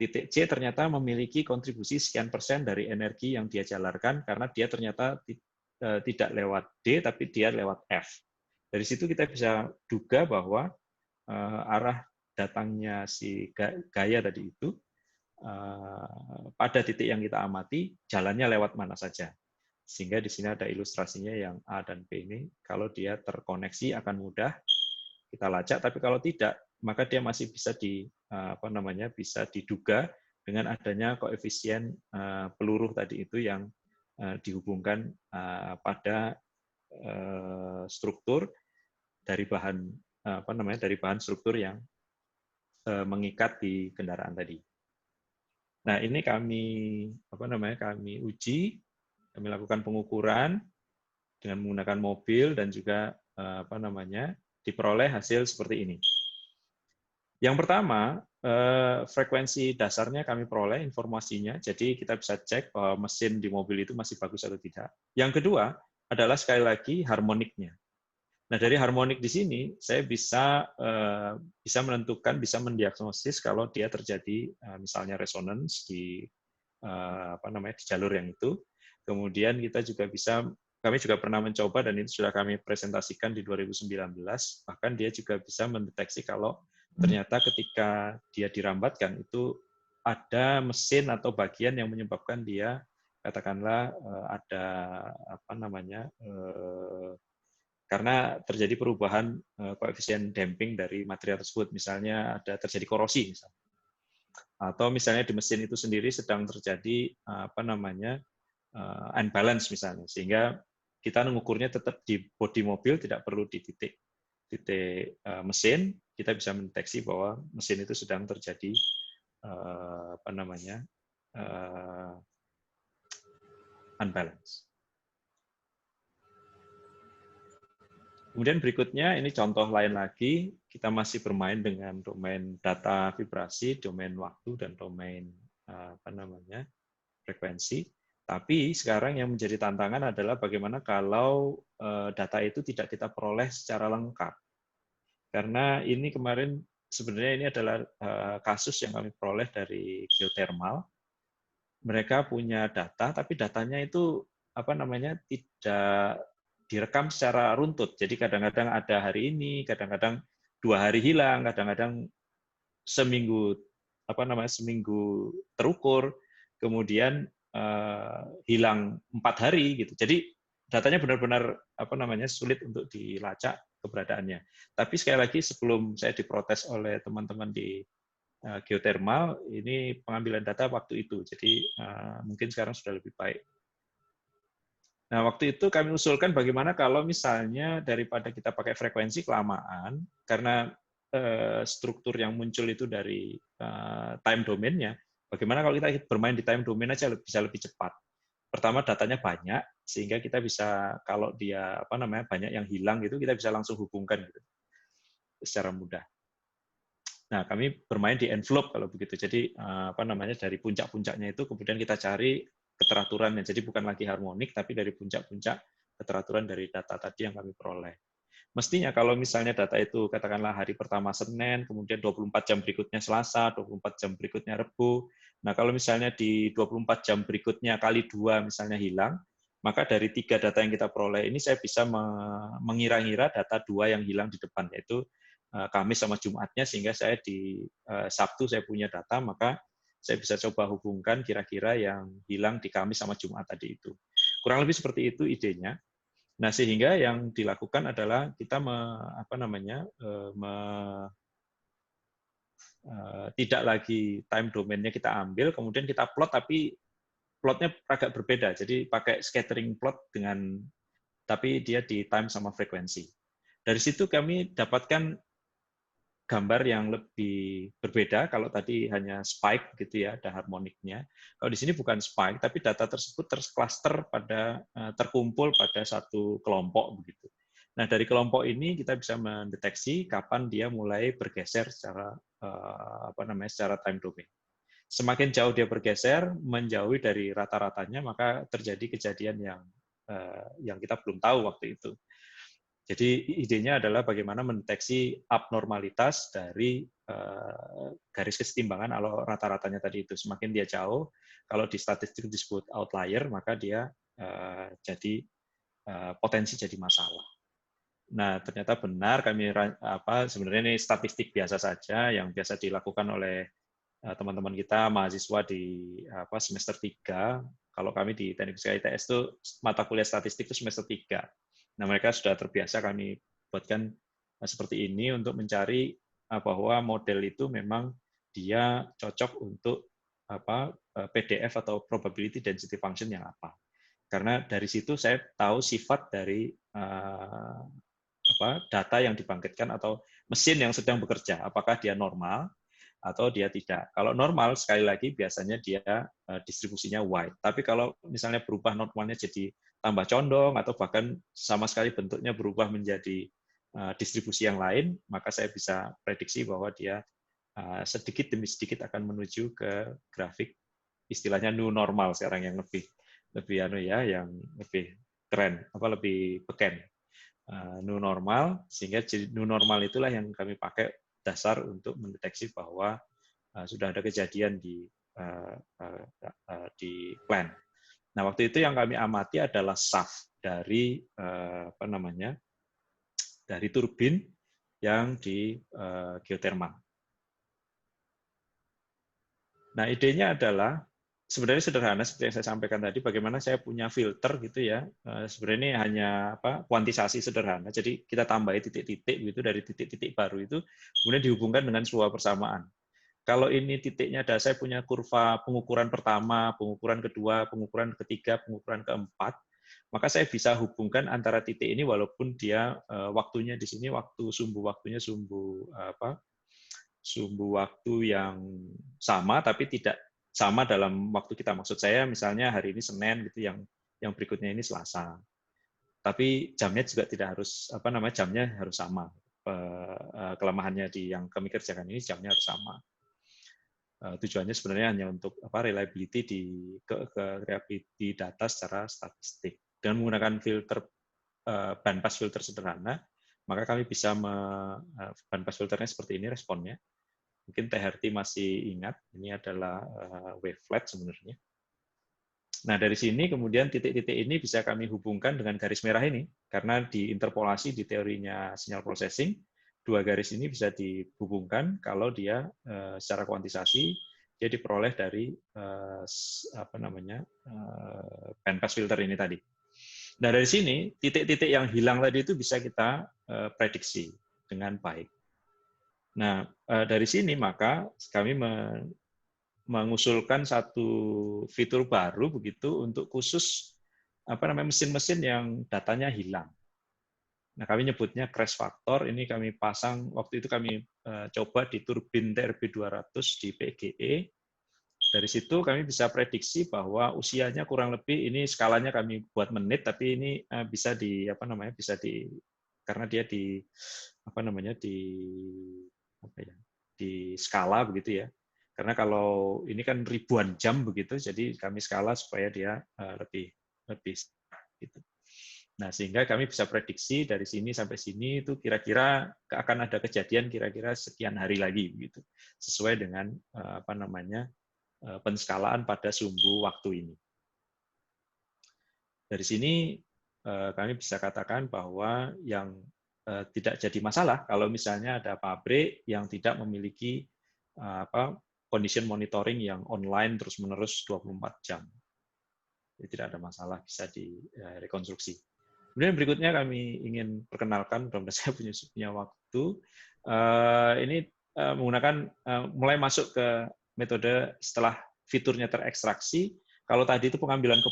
Titik C ternyata memiliki kontribusi sekian persen dari energi yang dia jalarkan karena dia ternyata tidak lewat D, tapi dia lewat F. Dari situ kita bisa duga bahwa arah datangnya si gaya tadi itu pada titik yang kita amati, jalannya lewat mana saja. Sehingga di sini ada ilustrasinya yang A dan B ini, kalau dia terkoneksi akan mudah kita lacak, tapi kalau tidak, maka dia masih bisa bisa diduga dengan adanya koefisien peluru tadi itu yang dihubungkan pada struktur dari bahan dari bahan struktur yang mengikat di kendaraan tadi. Nah, ini kami uji, kami lakukan pengukuran dengan menggunakan mobil dan juga diperoleh hasil seperti ini. Yang pertama, frekuensi dasarnya kami peroleh informasinya, jadi kita bisa cek bahwa mesin di mobil itu masih bagus atau tidak. Yang kedua adalah sekali lagi harmoniknya. Nah, dari harmonik di sini saya bisa menentukan, bisa mendiagnosis kalau dia terjadi misalnya resonance di di jalur yang itu. Kemudian kita juga kami juga pernah mencoba dan itu sudah kami presentasikan di 2019, bahkan dia juga bisa mendeteksi kalau ternyata ketika dia dirambatkan itu ada mesin atau bagian yang menyebabkan dia katakanlah ada karena terjadi perubahan koefisien damping dari material tersebut, misalnya ada terjadi korosi misalnya. atau misalnya di mesin itu sendiri sedang terjadi unbalance misalnya, sehingga kita mengukurnya tetap di bodi mobil, tidak perlu di titik mesin, kita bisa mendeteksi bahwa mesin itu sedang terjadi unbalance. Kemudian berikutnya, ini contoh lain lagi, kita masih bermain dengan domain data vibrasi, domain waktu, dan domain frekuensi. Tapi sekarang yang menjadi tantangan adalah bagaimana kalau data itu tidak kita peroleh secara lengkap. Karena ini kemarin sebenarnya ini adalah kasus yang kami peroleh dari geothermal. Mereka punya data, tapi datanya itu tidak direkam secara runtut. Jadi kadang-kadang ada hari ini, kadang-kadang 2 hari hilang, kadang-kadang seminggu terukur, kemudian hilang 4 hari gitu. Jadi datanya benar-benar sulit untuk dilacak keberadaannya. Tapi sekali lagi sebelum saya diprotes oleh teman-teman di geothermal, ini pengambilan data waktu itu. Jadi mungkin sekarang sudah lebih baik. Nah, waktu itu kami usulkan bagaimana kalau misalnya daripada kita pakai frekuensi kelamaan, karena struktur yang muncul itu dari time domain-nya, bagaimana kalau kita bermain di time domain aja bisa lebih cepat. Pertama, datanya banyak, sehingga kita bisa, kalau dia banyak yang hilang gitu, kita bisa langsung hubungkan gitu, secara mudah. Nah, kami bermain di envelope kalau begitu. Jadi dari puncak-puncaknya itu kemudian kita cari keteraturannya. Jadi bukan lagi harmonik, tapi dari puncak-puncak keteraturan dari data tadi yang kami peroleh. Mestinya kalau misalnya data itu katakanlah hari pertama Senin, kemudian 24 jam berikutnya Selasa, 24 jam berikutnya Rabu. Nah, kalau misalnya di 24 jam berikutnya kali 2 misalnya hilang, maka dari 3 data yang kita peroleh ini saya bisa mengira-ngira data 2 yang hilang di depan, yaitu Kamis sama Jumatnya, sehingga saya di Sabtu saya punya data, maka saya bisa coba hubungkan kira-kira yang hilang di Kamis sama Jumat tadi itu. Kurang lebih seperti itu idenya. Nah, sehingga yang dilakukan adalah kita tidak lagi time domain-nya kita ambil, kemudian kita plot, tapi plotnya agak berbeda. Jadi pakai scattering plot tapi dia di time sama frekuensi. Dari situ kami dapatkan gambar yang lebih berbeda. Kalau tadi hanya spike gitu ya, ada harmoniknya. Kalau di sini bukan spike, tapi data tersebut terkumpul pada satu kelompok begitu. Nah, dari kelompok ini kita bisa mendeteksi kapan dia mulai bergeser secara secara time domain. Semakin jauh dia bergeser, menjauhi dari rata-ratanya, maka terjadi kejadian yang kita belum tahu waktu itu. Jadi idenya adalah bagaimana mendeteksi abnormalitas dari garis kesetimbangan atau rata-ratanya tadi itu. Semakin dia jauh, kalau di statistik disebut outlier, maka dia potensi jadi masalah. Nah, ternyata benar, kami sebenarnya ini statistik biasa saja yang biasa dilakukan oleh teman-teman kita mahasiswa di semester 3. Kalau kami di Teknik Fisika ITS itu mata kuliah statistik itu semester 3. Nah, mereka sudah terbiasa kami buatkan seperti ini untuk mencari bahwa model itu memang dia cocok untuk PDF atau probability density function yang apa. Karena dari situ saya tahu sifat dari data yang dibangkitkan atau mesin yang sedang bekerja, apakah dia normal atau dia tidak. Kalau normal, sekali lagi biasanya dia distribusinya wide. Tapi kalau misalnya berubah normalnya jadi tambah condong, atau bahkan sama sekali bentuknya berubah menjadi distribusi yang lain, maka saya bisa prediksi bahwa dia sedikit demi sedikit akan menuju ke grafik istilahnya new normal sekarang, yang lebih yang lebih keren, lebih beken. New normal, sehingga new normal itulah yang kami pakai dasar untuk mendeteksi bahwa sudah ada kejadian di plan. Nah, waktu itu yang kami amati adalah shaft dari dari turbin yang di geothermal. Nah, idenya adalah sebenarnya sederhana seperti yang saya sampaikan tadi, bagaimana saya punya filter gitu ya. Sebenarnya ini hanya kuantisasi sederhana. Jadi kita tambahi titik-titik gitu dari titik-titik baru itu, kemudian dihubungkan dengan sebuah persamaan. kalau ini titiknya ada, saya punya kurva pengukuran pertama, pengukuran kedua, pengukuran ketiga, pengukuran keempat, maka saya bisa hubungkan antara titik ini walaupun dia waktunya di sini waktunya sumbu waktu yang sama tapi tidak sama dalam waktu kita. Maksud saya misalnya hari ini Senin gitu, yang berikutnya ini Selasa. Tapi jamnya juga tidak harus jamnya harus sama. Kelemahannya di yang kami kerjakan ini jamnya harus sama. Tujuannya sebenarnya hanya untuk reliability di data secara statistik. Dengan menggunakan filter bandpass filter sederhana, maka kami bisa bandpass filternya seperti ini responnya. Mungkin Teh Herti masih ingat, ini adalah wavelet sebenarnya. Nah, dari sini kemudian titik-titik ini bisa kami hubungkan dengan garis merah ini, karena diinterpolasi di teorinya sinyal processing, dua garis ini bisa dihubungkan kalau dia secara kuantisasi dia diperoleh dari bandpass filter ini tadi. Nah, dari sini titik-titik yang hilang tadi itu bisa kita prediksi dengan baik. Nah, dari sini maka kami mengusulkan satu fitur baru begitu untuk khusus mesin-mesin yang datanya hilang. Nah, kami nyebutnya crash factor. Ini kami pasang, waktu itu kami coba di turbin TRB200 di PGE. Dari situ kami bisa prediksi bahwa usianya kurang lebih, ini skalanya kami buat menit, tapi ini bisa karena dia di skala begitu ya. Karena kalau ini kan ribuan jam begitu, jadi kami skala supaya dia lebih gitu. Nah, sehingga kami bisa prediksi dari sini sampai sini itu kira-kira akan ada kejadian kira-kira sekian hari lagi begitu. Sesuai dengan penskalaan pada sumbu waktu ini. Dari sini kami bisa katakan bahwa yang tidak jadi masalah kalau misalnya ada pabrik yang tidak memiliki condition monitoring yang online terus-menerus 24 jam. Jadi tidak ada masalah, bisa direkonstruksi. Kemudian berikutnya kami ingin perkenalkan, mudah-mudahan saya punya waktu. Ini menggunakan mulai masuk ke metode setelah fiturnya terekstraksi. Kalau tadi itu pengambilan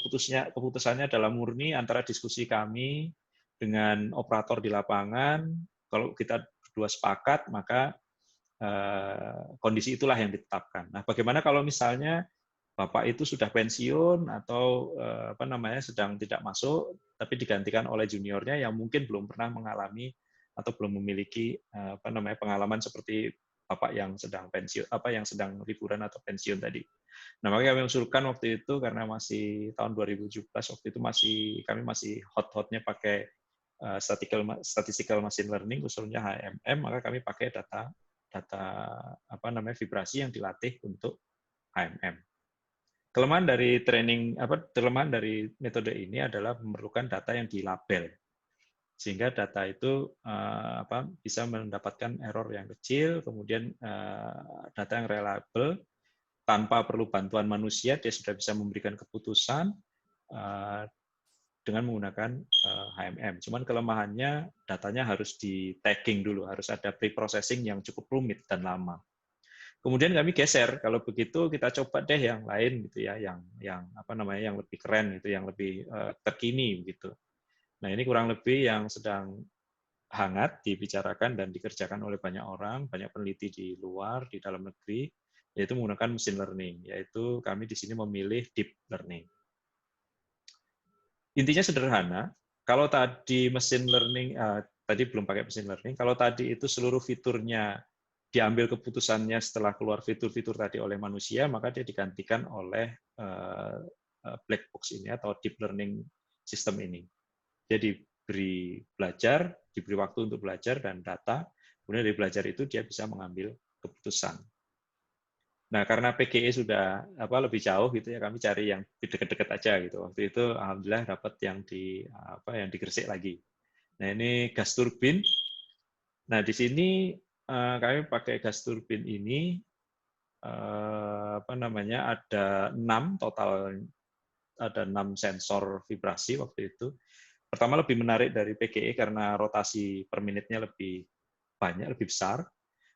keputusannya adalah murni antara diskusi kami dengan operator di lapangan. Kalau kita berdua sepakat, maka kondisi itulah yang ditetapkan. Nah, bagaimana kalau misalnya Bapak itu sudah pensiun atau sedang tidak masuk, tapi digantikan oleh juniornya yang mungkin belum pernah mengalami atau belum memiliki pengalaman seperti Bapak yang sedang pensiun, yang sedang liburan atau pensiun tadi. Nah, makanya kami usulkan waktu itu karena masih tahun 2017 waktu itu kami masih hot-hotnya pakai statistical machine learning, usulnya HMM, maka kami pakai data vibrasi yang dilatih untuk HMM. Kelemahan dari metode ini adalah memerlukan data yang dilabel, sehingga data itu bisa mendapatkan error yang kecil, kemudian data yang reliable tanpa perlu bantuan manusia, dia sudah bisa memberikan keputusan dengan menggunakan HMM. Cuman kelemahannya datanya harus di tagging dulu, harus ada pre-processing yang cukup rumit dan lama. Kemudian kami geser, kalau begitu kita coba deh yang lain gitu ya, yang lebih keren gitu, yang lebih terkini gitu. Nah, ini kurang lebih yang sedang hangat dibicarakan dan dikerjakan oleh banyak orang, banyak peneliti di luar, di dalam negeri, yaitu menggunakan machine learning, yaitu kami di sini memilih deep learning. Intinya sederhana, kalau tadi machine learning, tadi belum pakai machine learning, kalau tadi itu seluruh fiturnya diambil keputusannya setelah keluar fitur-fitur tadi oleh manusia, maka dia digantikan oleh black box ini atau deep learning system ini. Jadi diberi waktu untuk belajar dan data, kemudian dari belajar itu dia bisa mengambil keputusan. Nah, karena PGE sudah lebih jauh gitu ya, kami cari yang dekat-dekat aja gitu. Waktu itu alhamdulillah dapat yang di Gresik lagi. Nah, ini gas turbin. Nah, di sini kami pakai gas turbin ini ada 6 total, ada 6 sensor vibrasi waktu itu. Pertama lebih menarik dari PGE karena rotasi per menitnya lebih banyak, lebih besar.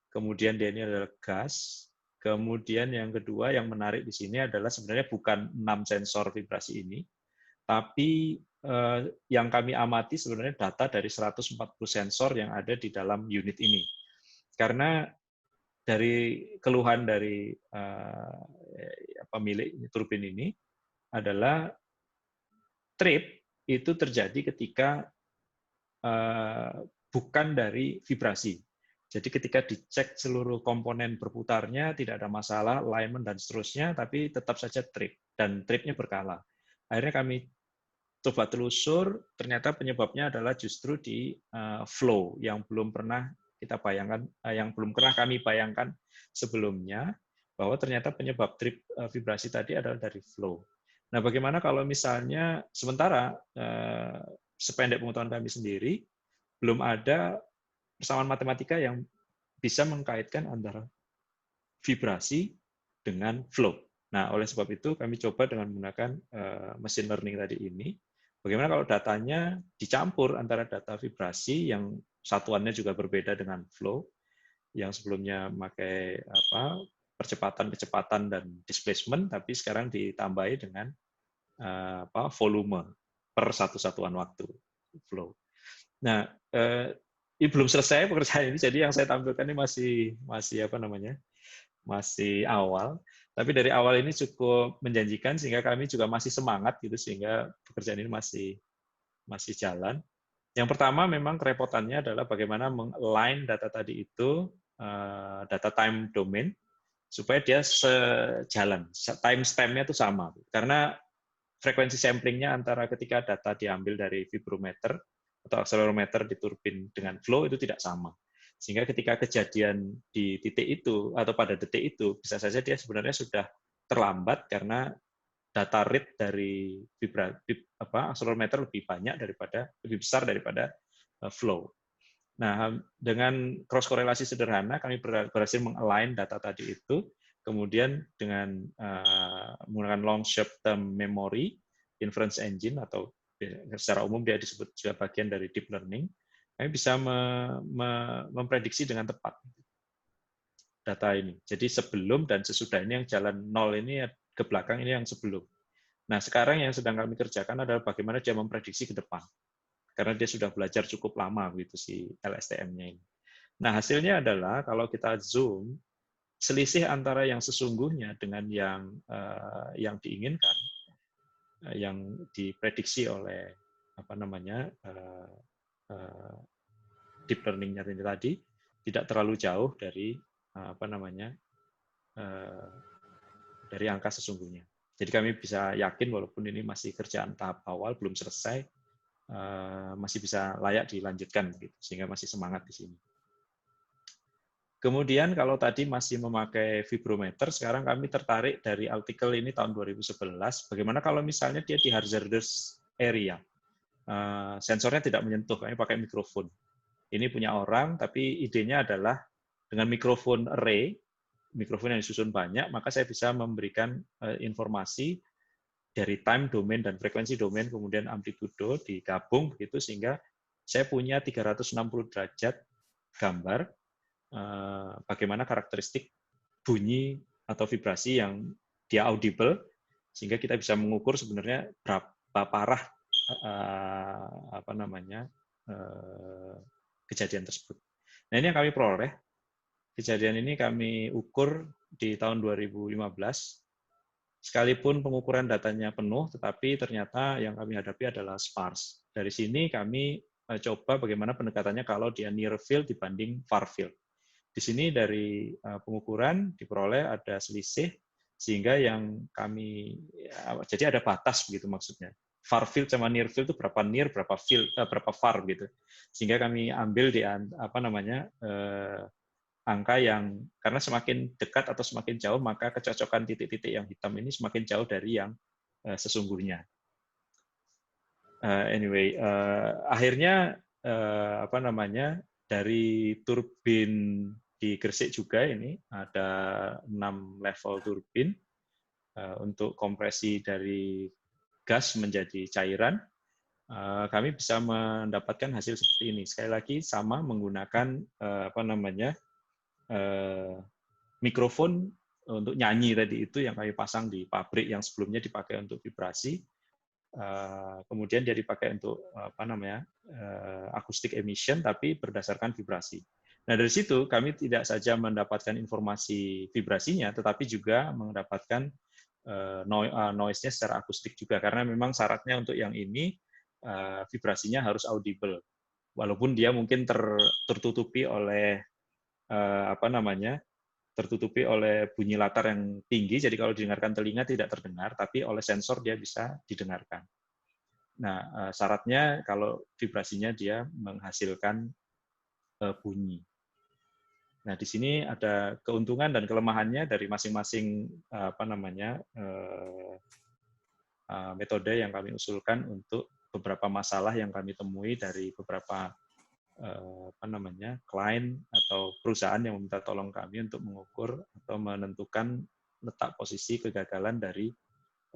Kemudian dia ini adalah gas. Kemudian yang kedua yang menarik di sini adalah sebenarnya bukan 6 sensor vibrasi ini, tapi yang kami amati sebenarnya data dari 140 sensor yang ada di dalam unit ini. Karena dari keluhan dari pemilik turbin ini adalah trip itu terjadi ketika bukan dari vibrasi. Jadi ketika dicek seluruh komponen berputarnya tidak ada masalah, alignment dan seterusnya, tapi tetap saja trip dan tripnya berkala. Akhirnya kami coba telusur, ternyata penyebabnya adalah justru di flow yang belum pernah kita bayangkan, yang belum pernah kami bayangkan sebelumnya, bahwa ternyata penyebab trip vibrasi tadi adalah dari flow. Nah, bagaimana kalau misalnya sementara sependek pengetahuan kami sendiri belum ada persamaan matematika yang bisa mengkaitkan antara vibrasi dengan flow. Nah, oleh sebab itu kami coba dengan menggunakan machine learning tadi ini. Bagaimana kalau datanya dicampur antara data vibrasi yang satuannya juga berbeda dengan flow, yang sebelumnya memakai kecepatan dan displacement, tapi sekarang ditambahi dengan volume per satu satuan waktu flow. Nah, ini belum selesai pekerjaan ini, jadi yang saya tampilkan ini masih awal. Tapi dari awal ini cukup menjanjikan sehingga kami juga masih semangat gitu, sehingga pekerjaan ini masih jalan. Yang pertama memang kerepotannya adalah bagaimana meng-align data tadi itu, data time domain, supaya dia sejalan, time stamp-nya itu sama. Karena frekuensi samplingnya antara ketika data diambil dari vibrometer atau accelerometer di turbin dengan flow itu tidak sama. Sehingga ketika kejadian di titik itu atau pada detik itu, bisa saja dia sebenarnya sudah terlambat karena data rate dari accelerometer lebih besar daripada flow. Nah, dengan cross korelasi sederhana kami berhasil meng-align data tadi itu, kemudian dengan menggunakan long short term memory inference engine atau secara umum dia disebut juga bagian dari deep learning, kami bisa memprediksi dengan tepat data ini. Jadi sebelum dan sesudah ini yang jalan 0 ini ke belakang ini yang sebelum. Nah, sekarang yang sedang kami kerjakan adalah bagaimana dia memprediksi ke depan. Karena dia sudah belajar cukup lama gitu si LSTM-nya ini. Nah, hasilnya adalah kalau kita zoom, selisih antara yang sesungguhnya dengan yang diinginkan, yang diprediksi oleh deep learning-nya tadi tidak terlalu jauh dari dari angka sesungguhnya. Jadi kami bisa yakin walaupun ini masih kerjaan tahap awal belum selesai, masih bisa layak dilanjutkan begitu, sehingga masih semangat di sini. Kemudian kalau tadi masih memakai vibrometer, sekarang kami tertarik dari artikel ini tahun 2011, bagaimana kalau misalnya dia di hazardous area, sensornya tidak menyentuh, kami pakai mikrofon. Ini punya orang, tapi idenya adalah dengan mikrofon array, mikrofon yang disusun banyak, maka saya bisa memberikan informasi dari time domain dan frekuensi domain, kemudian amplitudo digabung begitu, sehingga saya punya 360 derajat gambar bagaimana karakteristik bunyi atau vibrasi yang dia audible, sehingga kita bisa mengukur sebenarnya berapa parah kejadian tersebut. Nah, ini yang kami peroleh. Kejadian ini kami ukur di tahun 2015. Sekalipun pengukuran datanya penuh, tetapi ternyata yang kami hadapi adalah sparse. Dari sini kami coba bagaimana pendekatannya kalau dia near field dibanding far field. Di sini dari pengukuran diperoleh ada selisih, sehingga yang kami jadi ada batas begitu maksudnya. Far field sama near field itu berapa near, berapa field, berapa far gitu. Sehingga kami ambil di angka yang karena semakin dekat atau semakin jauh maka kecocokan titik-titik yang hitam ini semakin jauh dari yang sesungguhnya. Akhirnya dari turbin di Gresik juga ini ada 6 level turbin untuk kompresi dari gas menjadi cairan. Kami bisa mendapatkan hasil seperti ini. Sekali lagi sama menggunakan mikrofon untuk nyanyi tadi itu yang kami pasang di pabrik yang sebelumnya dipakai untuk vibrasi, kemudian dia dipakai untuk apa namanya acoustic emission tapi berdasarkan vibrasi. Nah dari situ kami tidak saja mendapatkan informasi vibrasinya, tetapi juga mendapatkan noise-nya secara akustik juga, karena memang syaratnya untuk yang ini vibrasinya harus audible, walaupun dia mungkin tertutupi oleh apa namanya tertutupi oleh bunyi latar yang tinggi, jadi kalau didengarkan telinga tidak terdengar, tapi oleh sensor dia bisa didengarkan. Nah, syaratnya kalau vibrasinya dia menghasilkan bunyi. Nah, di sini ada keuntungan dan kelemahannya dari masing-masing apa namanya metode yang kami usulkan untuk beberapa masalah yang kami temui dari beberapa apa namanya klien atau perusahaan yang meminta tolong kami untuk mengukur atau menentukan letak posisi kegagalan dari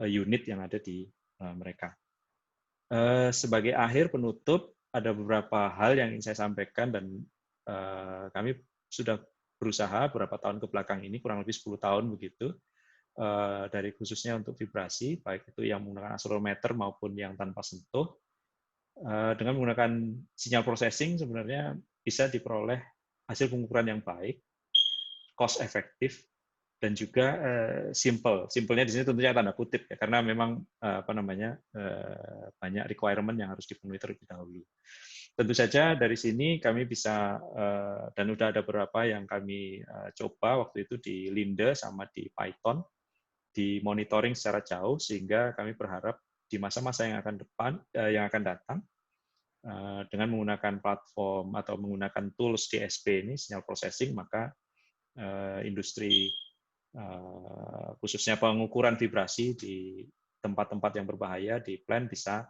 unit yang ada di mereka. Sebagai akhir penutup, ada beberapa hal yang ingin saya sampaikan dan kami sudah berusaha beberapa tahun ke belakang ini, kurang lebih 10 tahun begitu, dari khususnya untuk vibrasi, baik itu yang menggunakan accelerometer maupun yang tanpa sentuh, dengan menggunakan sinyal processing sebenarnya bisa diperoleh hasil pengukuran yang baik, cost efektif, dan juga simple. Simpelnya di sini tentunya tanda kutip ya, karena memang apa namanya banyak requirement yang harus dipenuhi terlebih dahulu. Tentu saja dari sini kami bisa dan udah ada beberapa yang kami coba waktu itu di Linde sama di Python, di monitoring secara jauh, sehingga kami berharap di masa-masa yang akan datang dengan menggunakan platform atau menggunakan tools DSP ini, signal processing, maka industri khususnya pengukuran vibrasi di tempat-tempat yang berbahaya di plant bisa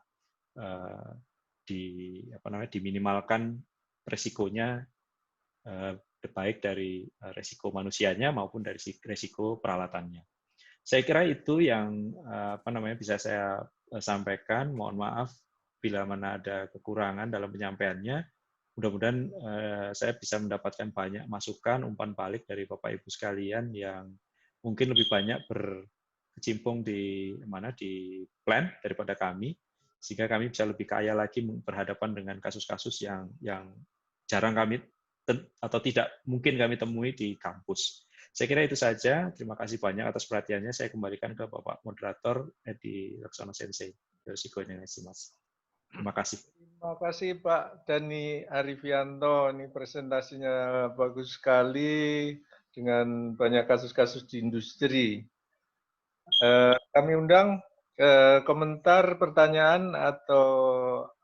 diminimalkan resikonya, baik dari resiko manusianya maupun dari resiko peralatannya. Saya kira itu yang bisa saya sampaikan. Mohon maaf bila mana ada kekurangan dalam penyampaiannya. Mudah-mudahan saya bisa mendapatkan banyak masukan, umpan balik dari Bapak Ibu sekalian yang mungkin lebih banyak berkecimpung di plant daripada kami, sehingga kami bisa lebih kaya lagi berhadapan dengan kasus-kasus yang jarang kami atau tidak mungkin kami temui di kampus. Saya kira itu saja. Terima kasih banyak atas perhatiannya. Saya kembalikan ke Bapak Moderator Edi Laksono Sensei. Terima kasih. Terima kasih Pak Dhani Arifianto. Ini presentasinya bagus sekali dengan banyak kasus-kasus di industri. Kami undang komentar, pertanyaan, atau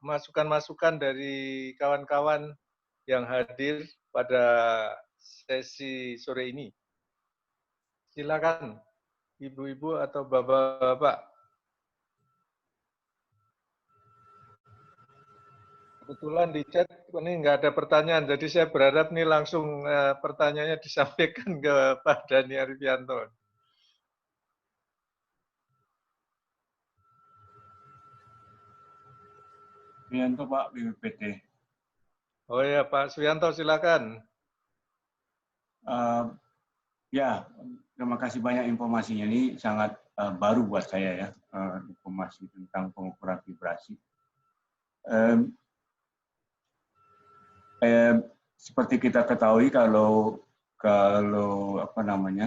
masukan-masukan dari kawan-kawan yang hadir pada sesi sore ini. Silakan, ibu-ibu atau bapak-bapak. Kebetulan di chat ini nggak ada pertanyaan, jadi saya berharap nih langsung pertanyaannya disampaikan ke Pak Dhani Arifianto. Suyanto Pak, BPPT. Oh ya Pak Suyanto, silakan. Ya, terima kasih banyak informasinya. Ini sangat baru buat saya ya, informasi tentang pengukuran vibrasi. Seperti kita ketahui kalau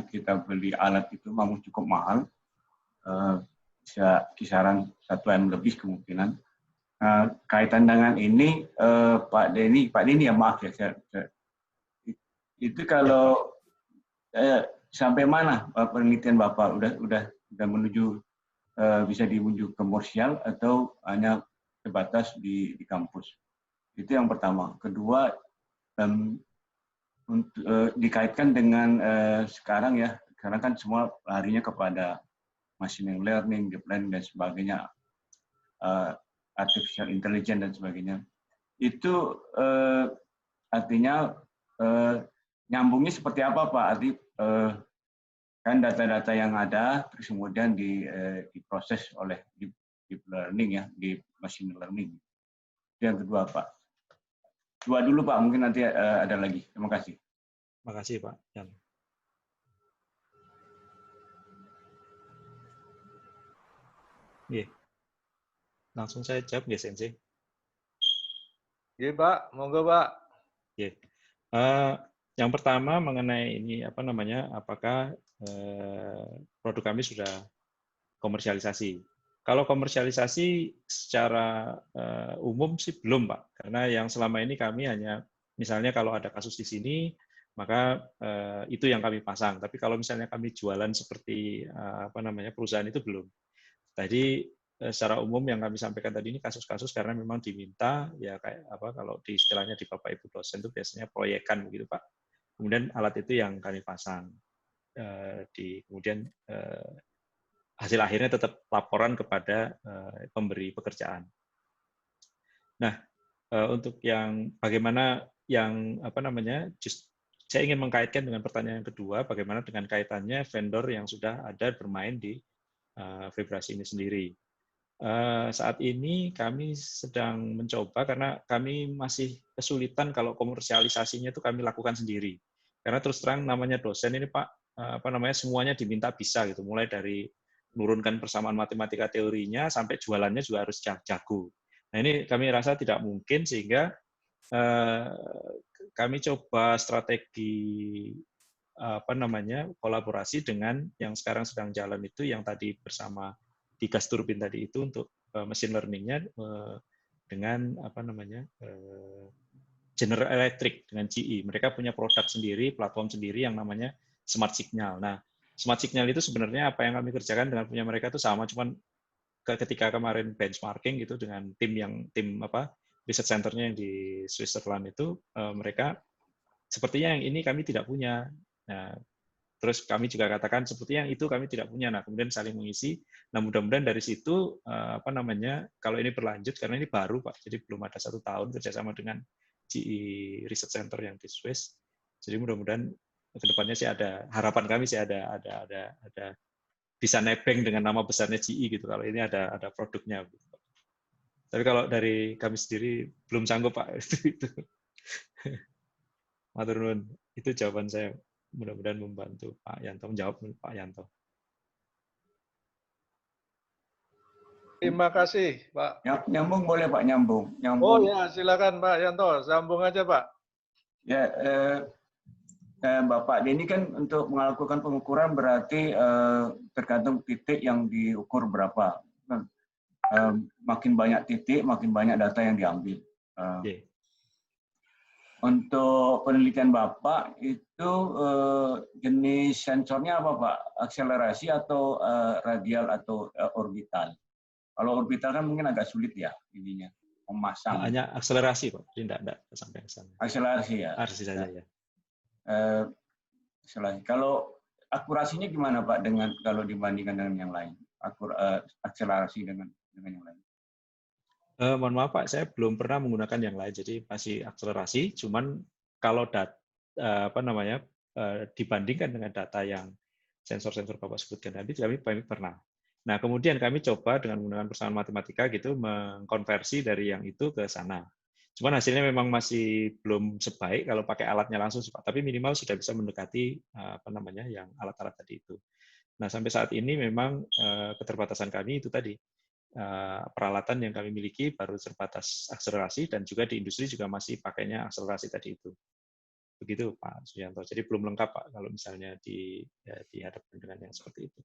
kita beli alat itu memang cukup mahal, bisa kisaran 1 M lebih kemungkinan. Kaitan dengan ini, Pak Denny ya, maaf ya, itu kalau sampai mana penelitian Bapak udah menuju bisa diwujud komersial atau hanya terbatas di kampus? Itu yang pertama. Kedua, dikaitkan dengan sekarang ya, karena kan semua larinya kepada machine learning, deep learning dan sebagainya, artificial intelligence dan sebagainya. Itu artinya nyambungnya seperti apa Pak? Arti kan data-data yang ada terus kemudian diproses oleh deep learning ya, di machine learning. Itu yang kedua Pak. Dua dulu Pak, mungkin nanti ada lagi. Terima kasih. Terima kasih Pak Jan. Iya. Langsung saya jawab nggih, Sensei. Iya, Pak. Monggo, Pak. Iya. Yang pertama mengenai ini apa namanya, apakah produk kami sudah komersialisasi. Kalau komersialisasi secara umum sih belum, Pak. Karena yang selama ini kami hanya misalnya kalau ada kasus di sini, maka itu yang kami pasang. Tapi kalau misalnya kami jualan seperti apa namanya perusahaan itu belum. Tadi secara umum yang kami sampaikan tadi ini kasus-kasus karena memang diminta ya kayak apa kalau di istilahnya di Bapak Ibu dosen itu biasanya proyekan begitu Pak. Kemudian alat itu yang kami pasang. Kemudian hasil akhirnya tetap laporan kepada pemberi pekerjaan. Nah, untuk yang bagaimana yang apa namanya, saya ingin mengkaitkan dengan pertanyaan yang kedua, bagaimana dengan kaitannya vendor yang sudah ada bermain di vibrasi ini sendiri. Saat ini kami sedang mencoba karena kami masih kesulitan kalau komersialisasinya itu kami lakukan sendiri. Karena terus terang namanya dosen ini Pak, apa namanya semuanya diminta bisa gitu, mulai dari menurunkan persamaan matematika teorinya sampai jualannya juga harus jago. Nah ini kami rasa tidak mungkin sehingga kami coba strategi apa namanya kolaborasi dengan yang sekarang sedang jalan itu yang tadi bersama di gas turbin tadi itu untuk machine learning-nya dengan apa namanya General Electric dengan GE. Mereka punya produk sendiri, platform sendiri yang namanya Smart Signal. Nah, Smart Signal itu sebenarnya apa yang kami kerjakan dengan punya mereka itu sama, cuman ketika kemarin benchmarking gitu dengan tim apa research center-nya yang di Switzerland itu mereka sepertinya yang ini kami tidak punya. Nah, terus kami juga katakan sepertinya yang itu kami tidak punya. Nah, kemudian saling mengisi. Nah, mudah-mudahan dari situ apa namanya kalau ini berlanjut karena ini baru Pak, jadi belum ada 1 tahun kerjasama dengan GE Research Center yang di Swiss. Jadi mudah-mudahan kedepannya sih ada harapan kami sih ada bisa nebeng dengan nama besarnya GE gitu kalau ini ada produknya. Tapi kalau dari kami sendiri belum sanggup Pak itu. Matur nuwun. Itu jawaban saya. Mudah-mudahan membantu Pak Yanto, menjawab Pak Yanto. Terima kasih, Pak. Nyambung boleh Pak, nyambung. Oh ya, silakan Pak Yanto, sambung aja Pak. Ya, Bapak Denny kan untuk melakukan pengukuran berarti tergantung titik yang diukur berapa. Makin banyak titik, makin banyak data yang diambil. Untuk penelitian Bapak itu jenis sensornya apa Pak? Akselerasi atau radial atau orbital? Kalau orbital kan mungkin agak sulit ya ininya memasang. Hanya akselerasi Pak, jadi tidak sampai ke sana. Akselerasi ya. Akselerasi saja ya. Akselerasi. Kalau akurasinya gimana Pak dengan kalau dibandingkan dengan yang lain? Akselerasi dengan yang lain. Mohon maaf Pak, saya belum pernah menggunakan yang lain, jadi masih akselerasi. Cuman kalau apa namanya dibandingkan dengan data yang sensor-sensor Bapak sebutkan tadi, kami pernah. Nah kemudian kami coba dengan menggunakan persamaan matematika gitu mengkonversi dari yang itu ke sana. Cuman hasilnya memang masih belum sebaik kalau pakai alatnya langsung, Pak. Tapi minimal sudah bisa mendekati apa namanya yang alat-alat tadi itu. Nah sampai saat ini memang keterbatasan kami itu tadi. Peralatan yang kami miliki baru terbatas akselerasi dan juga di industri juga masih pakainya akselerasi tadi itu. Begitu Pak Suyanto. Jadi belum lengkap Pak kalau misalnya dihadapkan dengan yang seperti itu.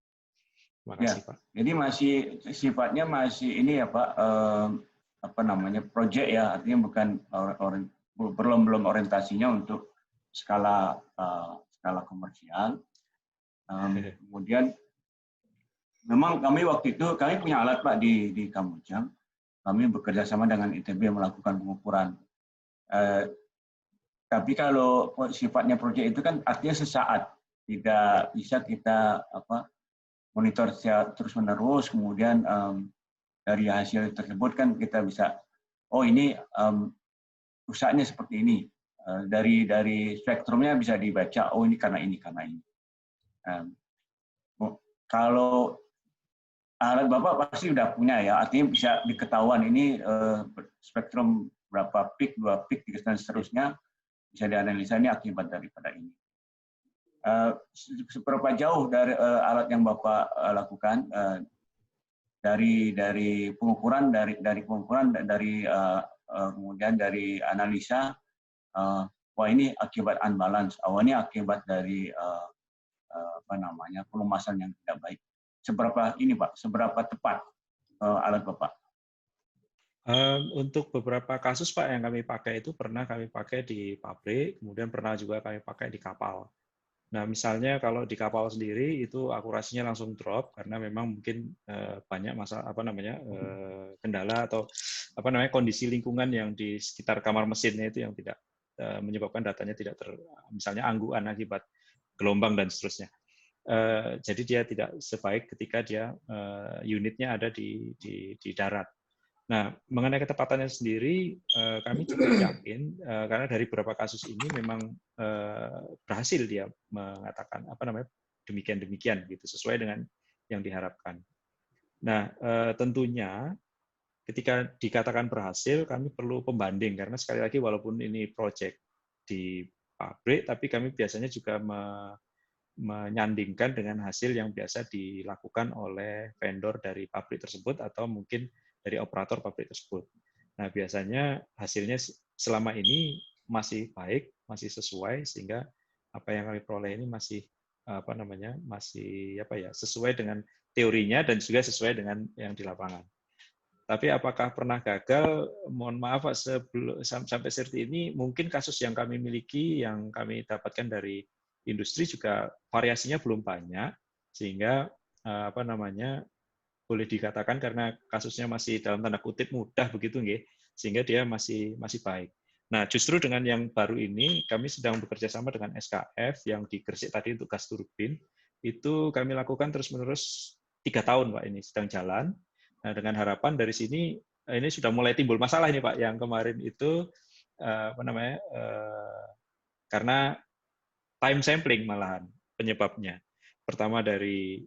Terima kasih Pak. Jadi masih sifatnya masih ini ya Pak apa namanya project ya, artinya bukan belum orientasinya untuk skala komersial. Kemudian memang kami waktu itu, kami punya alat Pak di Kamojang. Kami bekerja sama dengan ITB melakukan pengukuran. Tapi kalau sifatnya proyek itu kan artinya sesaat. Tidak bisa kita monitor terus-menerus, kemudian dari hasil tersebut kan kita bisa, oh ini rusaknya seperti ini. Dari spektrumnya bisa dibaca, oh ini karena ini. Kalau alat Bapak pasti sudah punya ya, artinya bisa diketahuan ini spektrum berapa peak, 2 peak, dan seterusnya bisa dianalisa ini akibat daripada ini. Seberapa jauh dari alat yang Bapak lakukan dari pengukuran kemudian dari analisa, wah ini akibat unbalance, ini akibat dari pelumasan yang tidak baik. Seberapa tepat alat Bapak? Untuk beberapa kasus Pak yang kami pakai itu pernah kami pakai di pabrik, kemudian pernah juga kami pakai di kapal. Nah, misalnya kalau di kapal sendiri itu akurasinya langsung drop karena memang mungkin banyak masalah kendala atau kondisi lingkungan yang di sekitar kamar mesinnya itu yang tidak menyebabkan datanya tidak misalnya angguan akibat gelombang dan seterusnya. Jadi dia tidak sebaik ketika dia unitnya ada di darat. Nah, mengenai ketepatannya sendiri, kami cukup yakin karena dari beberapa kasus ini memang berhasil dia mengatakan demikian gitu sesuai dengan yang diharapkan. Nah, tentunya ketika dikatakan berhasil, kami perlu pembanding karena sekali lagi walaupun ini proyek di pabrik, tapi kami biasanya juga menyandingkan dengan hasil yang biasa dilakukan oleh vendor dari pabrik tersebut atau mungkin dari operator pabrik tersebut. Nah, biasanya hasilnya selama ini masih baik, masih sesuai sehingga apa yang kami peroleh ini masih sesuai dengan teorinya dan juga sesuai dengan yang di lapangan. Tapi apakah pernah gagal? Mohon maaf Pak, sampai seperti ini mungkin kasus yang kami miliki yang kami dapatkan dari industri juga variasinya belum banyak sehingga boleh dikatakan karena kasusnya masih dalam tanda kutip mudah begitu nggih, sehingga dia masih baik. Nah, justru dengan yang baru ini kami sedang bekerja sama dengan SKF yang di Gresik tadi untuk gas turbin, itu kami lakukan terus-menerus 3 tahun Pak, ini sedang jalan. Nah, dengan harapan dari sini ini sudah mulai timbul masalah ini Pak, yang kemarin itu karena time sampling malahan penyebabnya. Pertama dari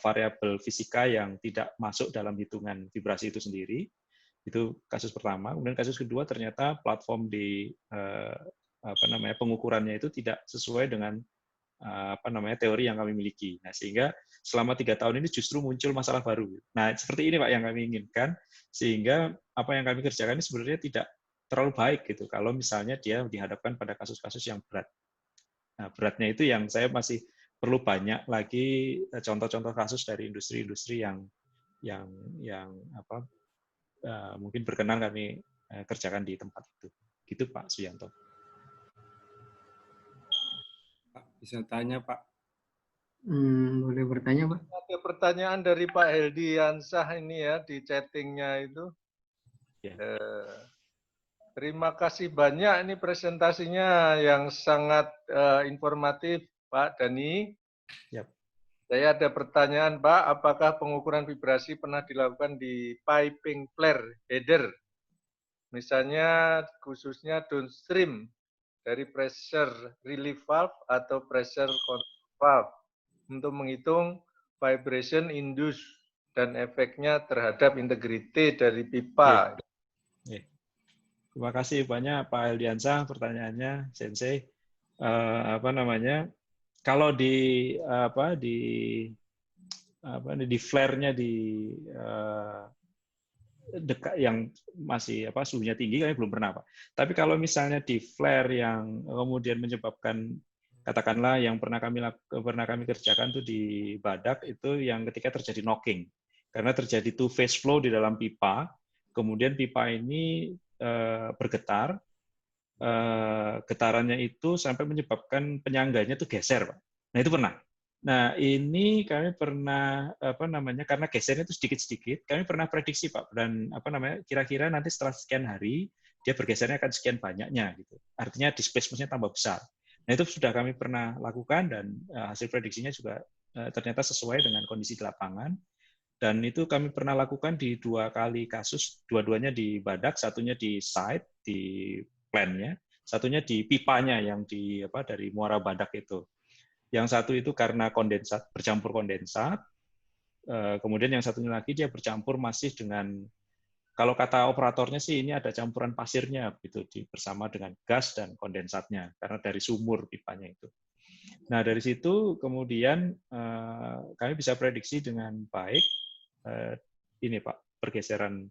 variabel fisika yang tidak masuk dalam hitungan vibrasi itu sendiri. Itu kasus pertama. Kemudian kasus kedua ternyata platform di pengukurannya itu tidak sesuai dengan teori yang kami miliki. Nah, sehingga selama 3 tahun ini justru muncul masalah baru. Nah, seperti ini Pak yang kami inginkan, sehingga apa yang kami kerjakan ini sebenarnya tidak terlalu baik gitu kalau misalnya dia dihadapkan pada kasus-kasus yang berat. Nah, beratnya itu yang saya masih perlu banyak lagi contoh-contoh kasus dari industri-industri yang mungkin berkenan kami kerjakan di tempat itu. Gitu Pak Suyanto. Pak, bisa tanya Pak? Boleh bertanya Pak? Ada pertanyaan dari Pak Heldi Yansah ini ya di chattingnya itu. Ya. Terima kasih banyak ini presentasinya yang sangat informatif Pak Dhani. Yep. Saya ada pertanyaan Pak, apakah pengukuran vibrasi pernah dilakukan di piping flare header? Misalnya khususnya downstream dari pressure relief valve atau pressure control valve untuk menghitung vibration induced dan efeknya terhadap integriti dari pipa. Yeah. Terima kasih banyak Pak Heldiansah pertanyaannya, Sensei. Kalau di flare-nya di dekat yang masih suhunya tinggi kami belum pernah Pak. Tapi kalau misalnya di flare yang kemudian menyebabkan katakanlah yang pernah kami kerjakan tuh di Badak itu yang ketika terjadi knocking karena terjadi two phase flow di dalam pipa, kemudian pipa ini bergetar, getarannya itu sampai menyebabkan penyangganya itu geser Pak. Nah itu pernah. Nah, ini kami pernah karena gesernya itu sedikit-sedikit, kami pernah prediksi Pak dan kira-kira nanti setelah sekian hari dia bergesernya akan sekian banyaknya gitu. Artinya displacement-nya tambah besar. Nah, itu sudah kami pernah lakukan dan hasil prediksinya juga ternyata sesuai dengan kondisi di lapangan. Dan itu kami pernah lakukan di 2 kali kasus, dua-duanya di Badak, satunya di site di plant-nya, satunya di pipanya yang dari Muara Badak itu. Yang satu itu karena kondensat, bercampur kondensat, kemudian yang satunya lagi dia bercampur masih dengan, kalau kata operatornya sih ini ada campuran pasirnya gitu bersama dengan gas dan kondensatnya karena dari sumur pipanya itu. Nah, dari situ kemudian kami bisa prediksi dengan baik ini Pak, pergeseran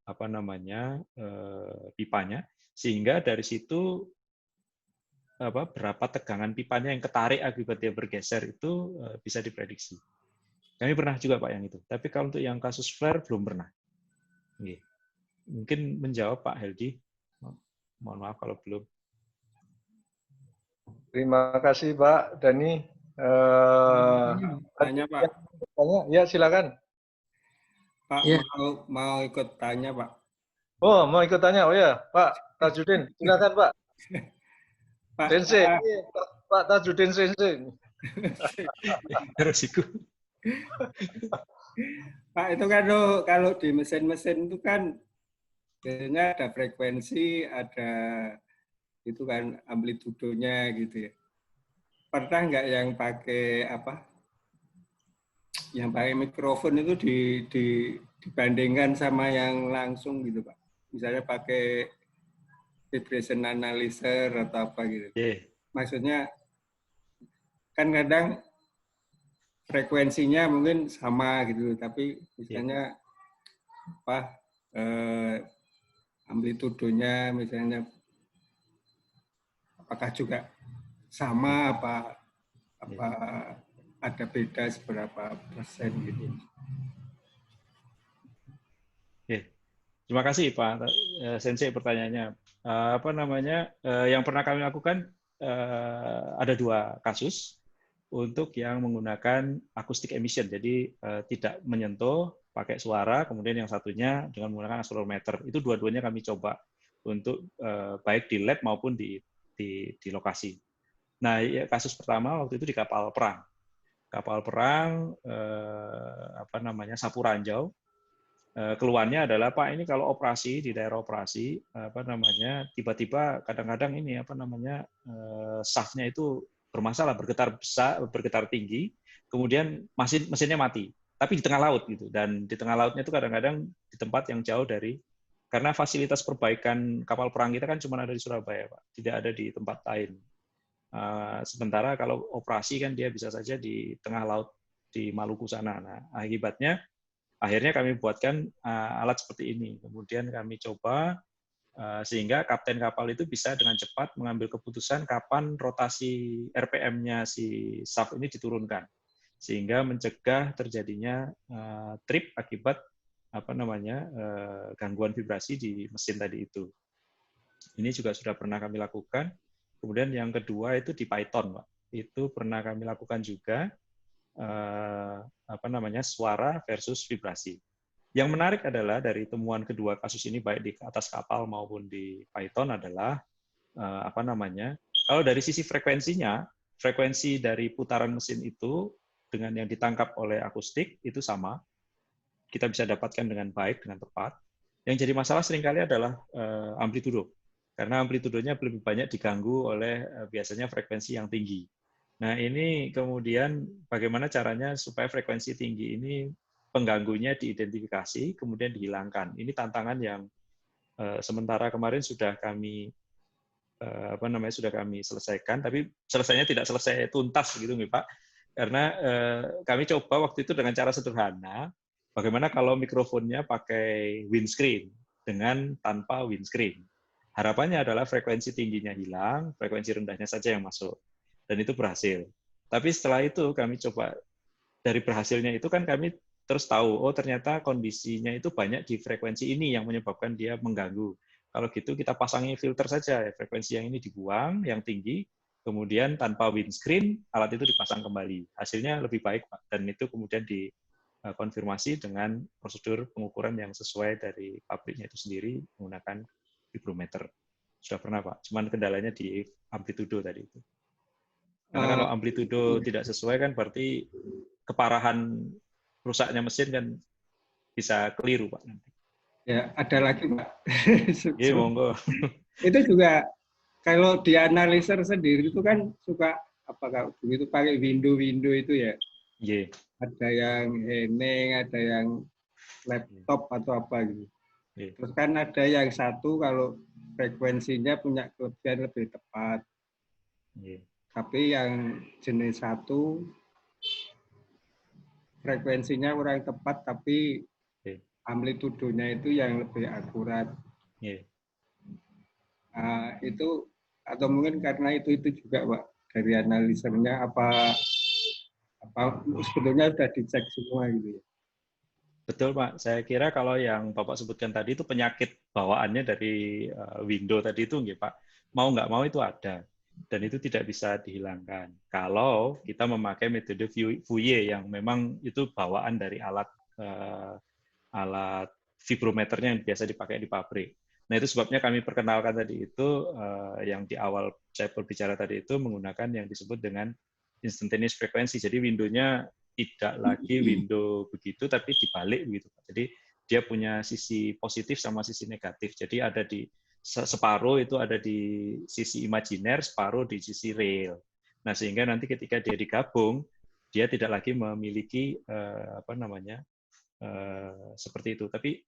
apa namanya pipanya, sehingga dari situ berapa tegangan pipanya yang ketarik akibat dia bergeser itu bisa diprediksi. Kami pernah juga Pak yang itu. Tapi kalau untuk yang kasus flare belum pernah. Oke. Mungkin menjawab Pak Heldi. Mohon maaf kalau belum. Terima kasih Pak Dani. Tanya Pak. Ya silakan. Pak Iya. mau ikut tanya Pak. Oh mau ikut tanya. Oh ya Pak Tajudin, silakan Pak. Pak, Sensei, Pak Tajudin Sensei. Resiko. Pak itu kan kalau di mesin-mesin itu kan biasanya ada frekuensi, ada itu kan amplitudonya gitu ya. Pernah nggak yang pakai apa? Yang pakai mikrofon itu dibandingkan sama yang langsung gitu Pak. Misalnya pakai vibration analyzer atau apa gitu. Maksudnya kan kadang frekuensinya mungkin sama gitu, tapi misalnya apa amplitudonya misalnya apakah juga sama apa ada beda seberapa persen gitu. Terima kasih Pak Sensei pertanyaannya. Apa namanya? Yang pernah kami lakukan ada 2 kasus untuk yang menggunakan acoustic emission, jadi tidak menyentuh, pakai suara, kemudian yang satunya dengan menggunakan akselerometer. Itu dua-duanya kami coba untuk baik di lab maupun di lokasi. Nah, kasus pertama waktu itu di kapal perang. Kapal perang apa namanya Sapuranjau. Keluhannya adalah Pak, ini kalau operasi di daerah operasi apa namanya tiba-tiba kadang-kadang ini apa namanya shaft-nya itu bermasalah, bergetar besar, bergetar tinggi, kemudian mesinnya mati, tapi di tengah laut gitu, dan di tengah lautnya itu kadang-kadang di tempat yang jauh dari, karena fasilitas perbaikan kapal perang kita kan cuma ada di Surabaya Pak, tidak ada di tempat lain. Sementara kalau operasi kan dia bisa saja di tengah laut di Maluku sana. Nah, akibatnya akhirnya kami buatkan alat seperti ini. Kemudian kami coba sehingga kapten kapal itu bisa dengan cepat mengambil keputusan kapan rotasi RPM-nya si shaft ini diturunkan, sehingga mencegah terjadinya trip akibat apa namanya gangguan vibrasi di mesin tadi itu. Ini juga sudah pernah kami lakukan. Kemudian yang kedua itu di Python, Pak. Itu pernah kami lakukan juga. Apa namanya suara versus vibrasi. Yang menarik adalah dari temuan kedua kasus ini baik di atas kapal maupun di Python adalah apa namanya kalau dari sisi frekuensinya, frekuensi dari putaran mesin itu dengan yang ditangkap oleh akustik itu sama, kita bisa dapatkan dengan baik dengan tepat. Yang jadi masalah seringkali adalah amplitudo, karena amplitudonya lebih banyak diganggu oleh biasanya frekuensi yang tinggi. Nah, ini kemudian bagaimana caranya supaya frekuensi tinggi ini pengganggunya diidentifikasi, kemudian dihilangkan. Ini tantangan yang sementara kemarin sudah kami apa namanya sudah kami selesaikan, tapi selesainya tidak selesai tuntas gitu nih Pak. Karena kami coba waktu itu dengan cara sederhana, bagaimana kalau mikrofonnya pakai windscreen dengan tanpa windscreen. Harapannya adalah frekuensi tingginya hilang, frekuensi rendahnya saja yang masuk. Dan itu berhasil. Tapi setelah itu kami coba, dari berhasilnya itu kan kami terus tahu, oh ternyata kondisinya itu banyak di frekuensi ini yang menyebabkan dia mengganggu. Kalau gitu kita pasangi filter saja, frekuensi yang ini dibuang, yang tinggi, kemudian tanpa windscreen, alat itu dipasang kembali. Hasilnya lebih baik, Pak. Dan itu kemudian dikonfirmasi dengan prosedur pengukuran yang sesuai dari pabriknya itu sendiri menggunakan vibrometer. Sudah pernah, Pak. Cuman kendalanya di amplitudo tadi itu. Karena kalau amplitudo tidak sesuai kan berarti keparahan rusaknya mesin kan bisa keliru, Pak. Ya, ada lagi, Pak. Iya, monggo. Itu juga kalau di analiser sendiri itu kan suka apa kalau begitu pakai window itu ya. Iya. Ada yang Henning, ada yang laptop atau apa gitu. Iya. Terus kan ada yang satu kalau frekuensinya punya kelebihan lebih tepat. Iya. Tapi yang jenis 1 frekuensinya kurang tepat, tapi amplitudonya itu yang lebih akurat. Itu atau mungkin karena itu juga Pak dari analisernya apa sebetulnya sudah dicek semua gitu ya. Betul Pak, saya kira kalau yang Bapak sebutkan tadi itu penyakit bawaannya dari window tadi itu nggih Pak. Mau nggak mau itu ada. Dan itu tidak bisa dihilangkan. Kalau kita memakai metode Fourier yang memang itu bawaan dari alat vibrometernya yang biasa dipakai di pabrik. Nah itu sebabnya kami perkenalkan tadi itu yang di awal saya berbicara tadi itu menggunakan yang disebut dengan instantaneous frekuensi. Jadi windownya tidak lagi window begitu, tapi dibalik begitu. Jadi dia punya sisi positif sama sisi negatif. Jadi ada di separuh itu ada di sisi imajiner, separuh di sisi real. Nah sehingga nanti ketika dia digabung, dia tidak lagi memiliki seperti itu. Tapi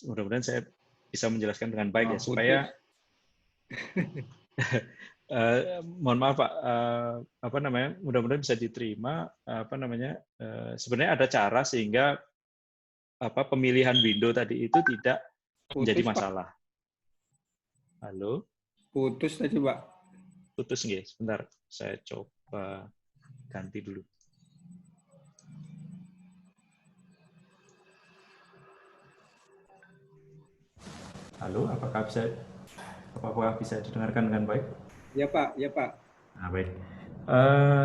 mudah-mudahan saya bisa menjelaskan dengan baik ya supaya mohon maaf Pak, mudah-mudahan bisa diterima. Sebenarnya ada cara sehingga pemilihan window tadi itu tidak menjadi masalah. Halo? Putus tadi Pak. Putus nggih, sebentar. Saya coba ganti dulu. Halo, apakah bisa didengarkan dengan baik? Ya Pak, ya Pak. Nah, baik.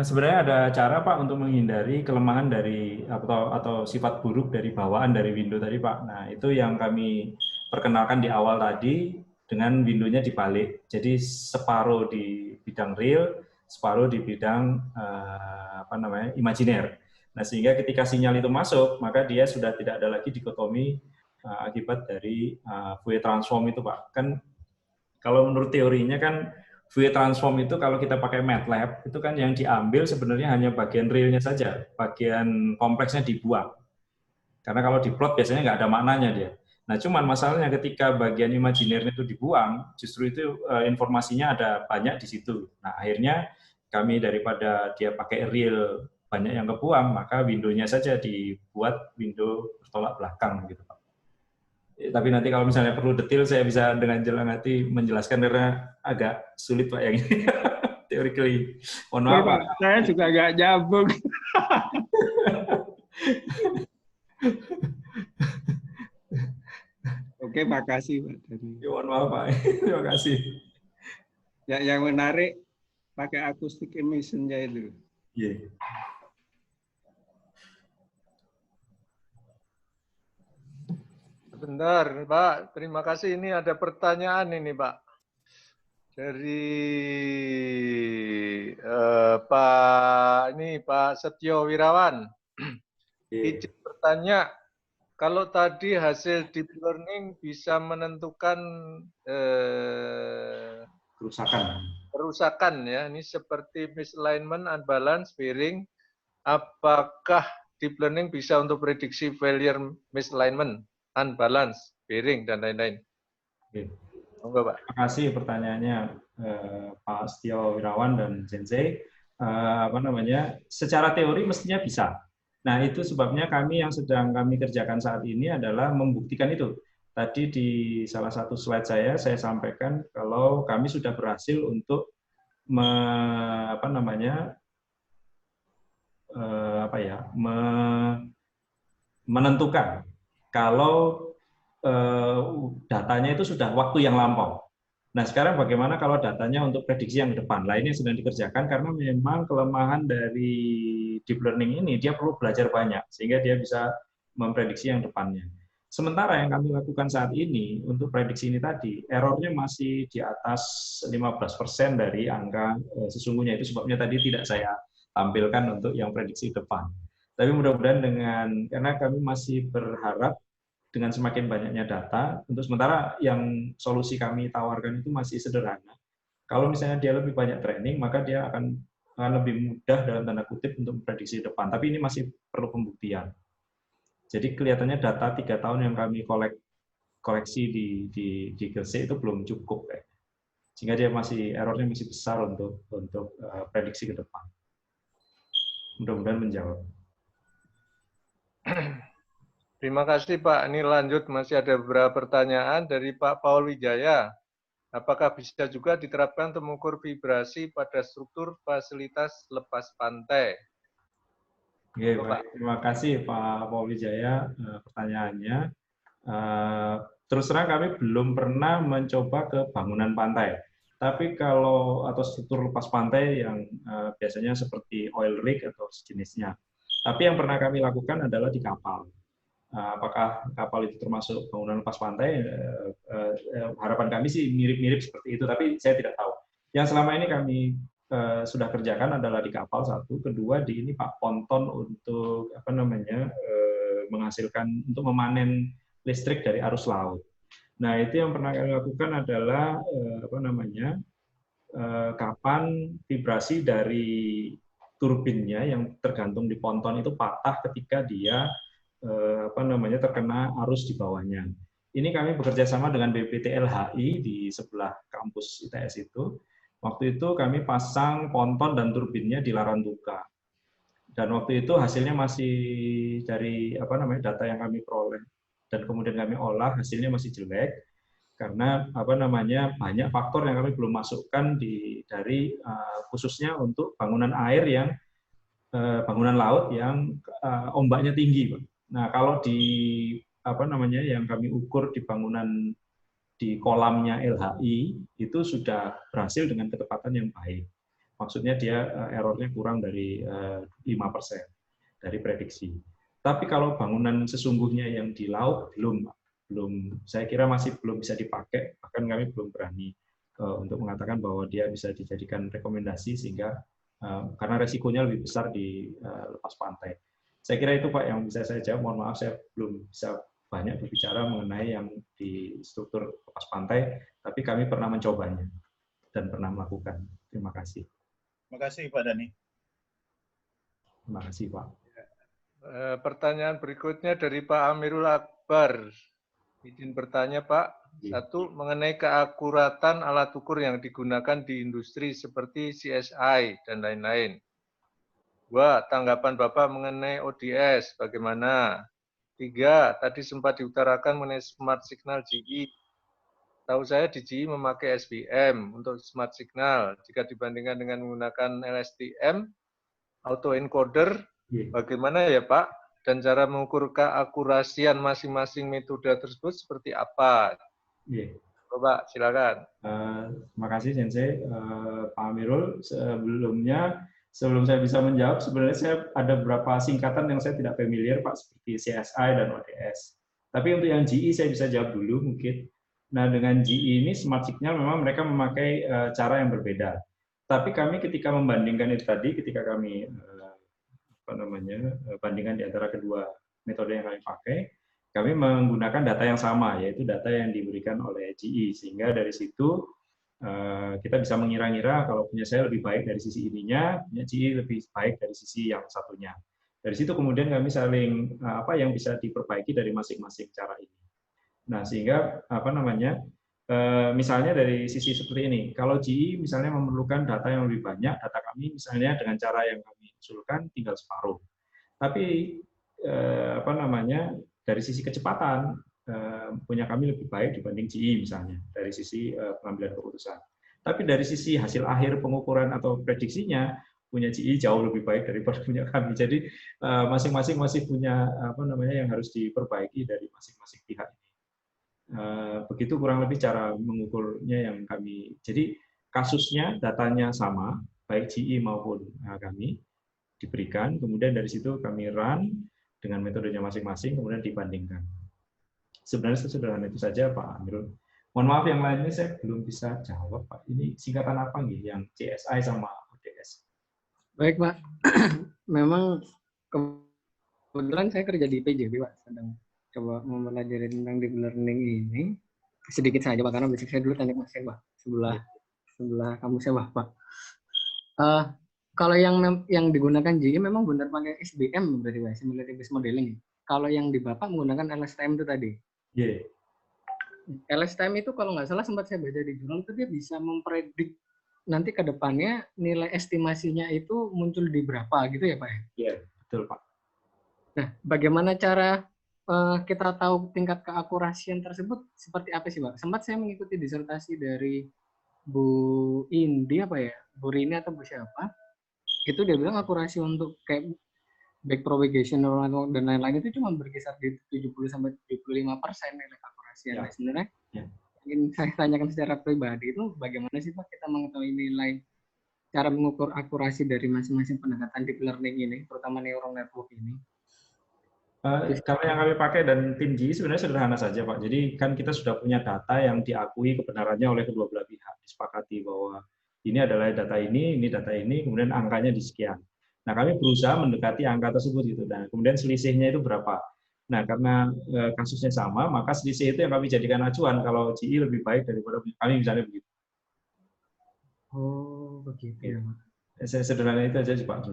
Sebenarnya ada cara Pak untuk menghindari kelemahan dari atau sifat buruk dari bawaan dari window tadi Pak. Nah itu yang kami perkenalkan di awal tadi dengan windownya dibalik. Jadi separuh di bidang real, separuh di bidang imajiner. Nah sehingga ketika sinyal itu masuk maka dia sudah tidak ada lagi dikotomi akibat dari Fourier transform itu Pak. Kan kalau menurut teorinya kan Fourier transform itu kalau kita pakai MATLAB itu kan yang diambil sebenarnya hanya bagian realnya saja, bagian kompleksnya dibuang. Karena kalau diplot biasanya nggak ada maknanya dia. Nah cuman masalahnya ketika bagian imajinernya itu dibuang, justru itu informasinya ada banyak di situ. Nah akhirnya kami daripada dia pakai real banyak yang kebuang, maka windownya saja dibuat window bertolak belakang gitu Pak. Tapi nanti kalau misalnya perlu detail, saya bisa dengan jelas nanti menjelaskan karena agak sulit Pak yang ini. Theoretically. Mohon maaf Pak. Saya juga agak nyambung. Oke, makasih Pak. Mohon maaf Pak. Terima kasih. Ya, yang menarik pakai acoustic emission-nya itu. Iya. Sebentar, Pak. Terima kasih. Ini ada pertanyaan ini, Pak. Dari Pak Setio Wirawan. Izin bertanya, kalau tadi hasil deep learning bisa menentukan kerusakan ya, ini seperti misalignment, unbalance, bearing, apakah deep learning bisa untuk prediksi failure, misalignment, unbalance, bearing, dan lain-lain? Terima kasih pertanyaannya Pak Setio Wirawan dan Sensei. Secara teori mestinya bisa. Nah, itu sebabnya kami yang sedang kami kerjakan saat ini adalah membuktikan itu. Tadi di salah satu slide saya sampaikan kalau kami sudah berhasil untuk menentukan kalau datanya itu sudah waktu yang lampau. Nah, sekarang bagaimana kalau datanya untuk prediksi yang depan? Nah, ini sedang dikerjakan karena memang kelemahan dari deep learning ini, dia perlu belajar banyak, sehingga dia bisa memprediksi yang depannya. Sementara yang kami lakukan saat ini, untuk prediksi ini tadi, errornya masih di atas 15% dari angka sesungguhnya. Itu sebabnya tadi tidak saya tampilkan untuk yang prediksi depan. Tapi mudah-mudahan karena kami masih berharap dengan semakin banyaknya data, untuk sementara yang solusi kami tawarkan itu masih sederhana. Kalau misalnya dia lebih banyak training, maka dia akan lebih mudah dalam tanda kutip untuk memprediksi depan. Tapi ini masih perlu pembuktian. Jadi kelihatannya data 3 tahun yang kami koleksi di Gresik itu belum cukup. sehingga dia errornya masih besar untuk prediksi ke depan. Mudah-mudahan menjawab. Terima kasih Pak. Ini lanjut, masih ada beberapa pertanyaan dari Pak Paul Wijaya. Apakah bisa juga diterapkan untuk mengukur vibrasi pada struktur fasilitas lepas pantai? Oke, baik. Terima kasih Pak Paul Wijaya pertanyaannya. Terus terang kami belum pernah mencoba ke bangunan pantai. Tapi atau struktur lepas pantai yang biasanya seperti oil rig atau sejenisnya. Tapi yang pernah kami lakukan adalah di kapal. Apakah kapal itu termasuk bangunan lepas pantai? Harapan kami sih mirip-mirip seperti itu, tapi saya tidak tahu. Yang selama ini kami sudah kerjakan adalah di kapal satu, kedua di ini Pak ponton untuk menghasilkan untuk memanen listrik dari arus laut. Nah itu yang pernah kami lakukan adalah kapan vibrasi dari turbinnya yang tergantung di ponton itu patah ketika dia terkena arus di bawahnya. Ini kami bekerja sama dengan BPTLHI di sebelah kampus ITS itu. Waktu itu kami pasang ponton dan turbinnya di Larantuka. Dan waktu itu hasilnya masih dari data yang kami peroleh dan kemudian kami olah, hasilnya masih jelek karena banyak faktor yang kami belum masukkan dari khususnya untuk bangunan air yang bangunan laut yang ombaknya tinggi, Pak. Nah, kalau di yang kami ukur di bangunan di kolamnya LHI itu sudah berhasil dengan ketepatan yang baik. Maksudnya dia errornya kurang dari 5% dari prediksi. Tapi kalau bangunan sesungguhnya yang di laut belum, saya kira masih belum bisa dipakai, bahkan kami belum berani untuk mengatakan bahwa dia bisa dijadikan rekomendasi sehingga karena resikonya lebih besar di lepas pantai. Saya kira itu Pak yang bisa saya jawab. Mohon maaf saya belum bisa banyak berbicara mengenai yang di struktur lepas pantai, tapi kami pernah mencobanya dan pernah melakukan. Terima kasih. Terima kasih Pak Dhani. Terima kasih Pak. Pertanyaan berikutnya dari Pak Amirul Akbar. Izin bertanya Pak. Satu, mengenai keakuratan alat ukur yang digunakan di industri seperti CSI dan lain-lain. Dua, tanggapan Bapak mengenai ODS, bagaimana? Tiga, tadi sempat diutarakan mengenai smart signal GE. Tahu saya di GE memakai SBM untuk smart signal. Jika dibandingkan dengan menggunakan LSTM, autoencoder, bagaimana ya Pak? Dan cara mengukur keakurasian masing-masing metode tersebut seperti apa? Bapak, silakan. Terima kasih Sensei. Pak Amirul, sebelum saya bisa menjawab, sebenarnya saya ada beberapa singkatan yang saya tidak familiar, Pak, seperti CSI dan ODS. Tapi untuk yang GE saya bisa jawab dulu mungkin. Nah, dengan GE ini Smart Signal memang mereka memakai cara yang berbeda. Tapi kami ketika membandingkan itu tadi, ketika kami bandingkan di antara kedua metode yang kami pakai, kami menggunakan data yang sama, yaitu data yang diberikan oleh GE. Sehingga dari situ kita bisa mengira-ngira kalau punya saya lebih baik dari sisi ininya, punya GE lebih baik dari sisi yang satunya. Dari situ kemudian kami saling apa yang bisa diperbaiki dari masing-masing cara ini. Nah, sehingga misalnya dari sisi seperti ini, kalau GE misalnya memerlukan data yang lebih banyak, data kami misalnya dengan cara yang kami usulkan tinggal separuh. Tapi dari sisi kecepatan punya kami lebih baik dibanding GE misalnya dari sisi pengambilan keputusan. Tapi dari sisi hasil akhir pengukuran atau prediksinya punya GE jauh lebih baik daripada punya kami. Jadi masing-masing masih punya yang harus diperbaiki dari masing-masing pihak ini. Begitu kurang lebih cara mengukurnya yang kami. Jadi kasusnya datanya sama baik GE maupun kami diberikan. Kemudian dari situ kami run dengan metodenya masing-masing kemudian dibandingkan. Sebenarnya sesederhana itu saja Pak Amirul. Mohon maaf yang lainnya saya belum bisa jawab Pak. Ini singkatan apa nih yang CSI sama ODS? Baik Pak. Memang kebetulan saya kerja di PJB Pak, sedang coba mempelajari tentang deep learning ini sedikit saja Pak, karena basic saya dulu teknik mesin Pak, sebelah kampusnya Pak. Kalau yang digunakan GE memang benar pakai SBM berarti Pak, simulated based modeling. Kalau yang di Bapak menggunakan LSTM itu tadi. LSTM itu kalau nggak salah sempat saya baca di jurnal itu dia bisa mempredik nanti ke depannya nilai estimasinya itu muncul di berapa gitu ya Pak ya? Iya, betul Pak. Nah, bagaimana cara kita tahu tingkat keakurasian tersebut seperti apa sih Pak? Sempat saya mengikuti disertasi dari Bu Indi apa ya? Bu Rini atau Bu siapa? Itu dia bilang akurasi untuk kayak back propagation dan lain-lain itu cuma berkisar di 70-75% nilai keakurasian. Ya. Nah, sebenarnya Ya. ingin saya tanyakan secara pribadi itu bagaimana sih Pak kita mengetahui nilai cara mengukur akurasi dari masing-masing pendekatan deep learning ini, terutama neural network ini? Kalau yang kami pakai dan tim GE sebenarnya sederhana saja Pak. Jadi kan kita sudah punya data yang diakui kebenarannya oleh kedua belah pihak, disepakati bahwa ini adalah data ini data ini, kemudian angkanya di sekian. Nah kami berusaha mendekati angka tersebut gitu. Nah kemudian selisihnya itu berapa? Nah karena kasusnya sama, maka selisih itu yang kami jadikan acuan kalau GE lebih baik daripada kami misalnya begitu. Oh begitu ya Pak. Sederhana itu aja sih Pak.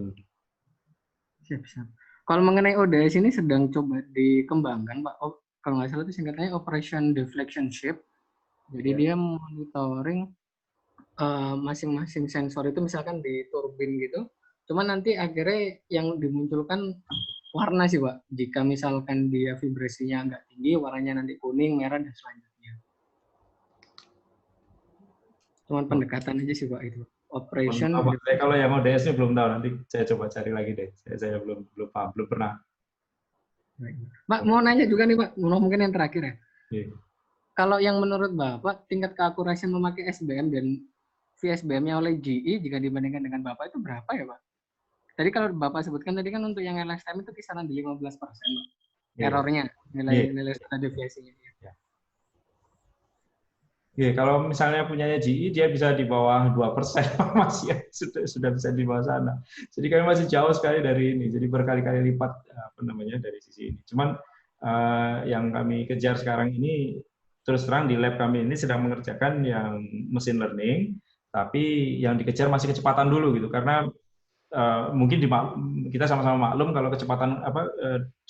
Siap. Kalau mengenai ODS ini sedang coba dikembangkan, Pak. Kalau nggak salah itu singkatannya Operation Deflection Shape. Jadi dia monitoring masing-masing sensor itu misalkan di turbin gitu. Cuma nanti akhirnya yang dimunculkan warna sih, Pak. Jika misalkan dia vibrasinya agak tinggi, warnanya nanti kuning, merah, dan selanjutnya. Cuma pendekatan aja sih, Pak, itu. Operation. Kalau yang ODS-nya belum tahu, nanti saya coba cari lagi deh. Saya belum paham, belum pernah. Pak, mau nanya juga nih Pak, mungkin yang terakhir ya. Yeah. Kalau yang menurut Bapak, tingkat keakurasian memakai SBM dan VSBM-nya oleh GE jika dibandingkan dengan Bapak itu berapa ya Pak? Tadi kalau Bapak sebutkan tadi kan untuk yang LSTM itu kisaran di 15%, Pak. Yeah. Errornya, nilai standar deviasinya. Iya, kalau misalnya punyanya GE, dia bisa di bawah 2%, masih ya, sudah bisa di bawah sana. Jadi kami masih jauh sekali dari ini, jadi berkali-kali lipat dari sisi ini. Cuman yang kami kejar sekarang ini, terus terang di lab kami ini sedang mengerjakan yang machine learning, tapi yang dikejar masih kecepatan dulu gitu, karena mungkin kita sama-sama maklum kalau kecepatan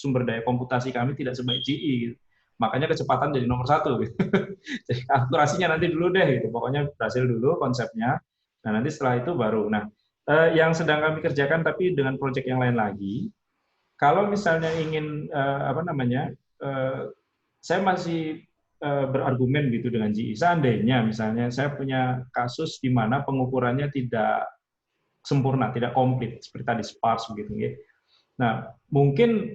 sumber daya komputasi kami tidak sebaik GE gitu. Makanya kecepatan jadi nomor 1 gitu. Jadi akurasinya nanti dulu deh gitu. Pokoknya berhasil dulu konsepnya. Nah nanti setelah itu baru. Nah yang sedang kami kerjakan tapi dengan proyek yang lain lagi. Kalau misalnya ingin saya masih berargumen gitu dengan GE. Seandainya misalnya saya punya kasus di mana pengukurannya tidak sempurna, tidak komplit seperti tadi sparse begitu ya. Nah mungkin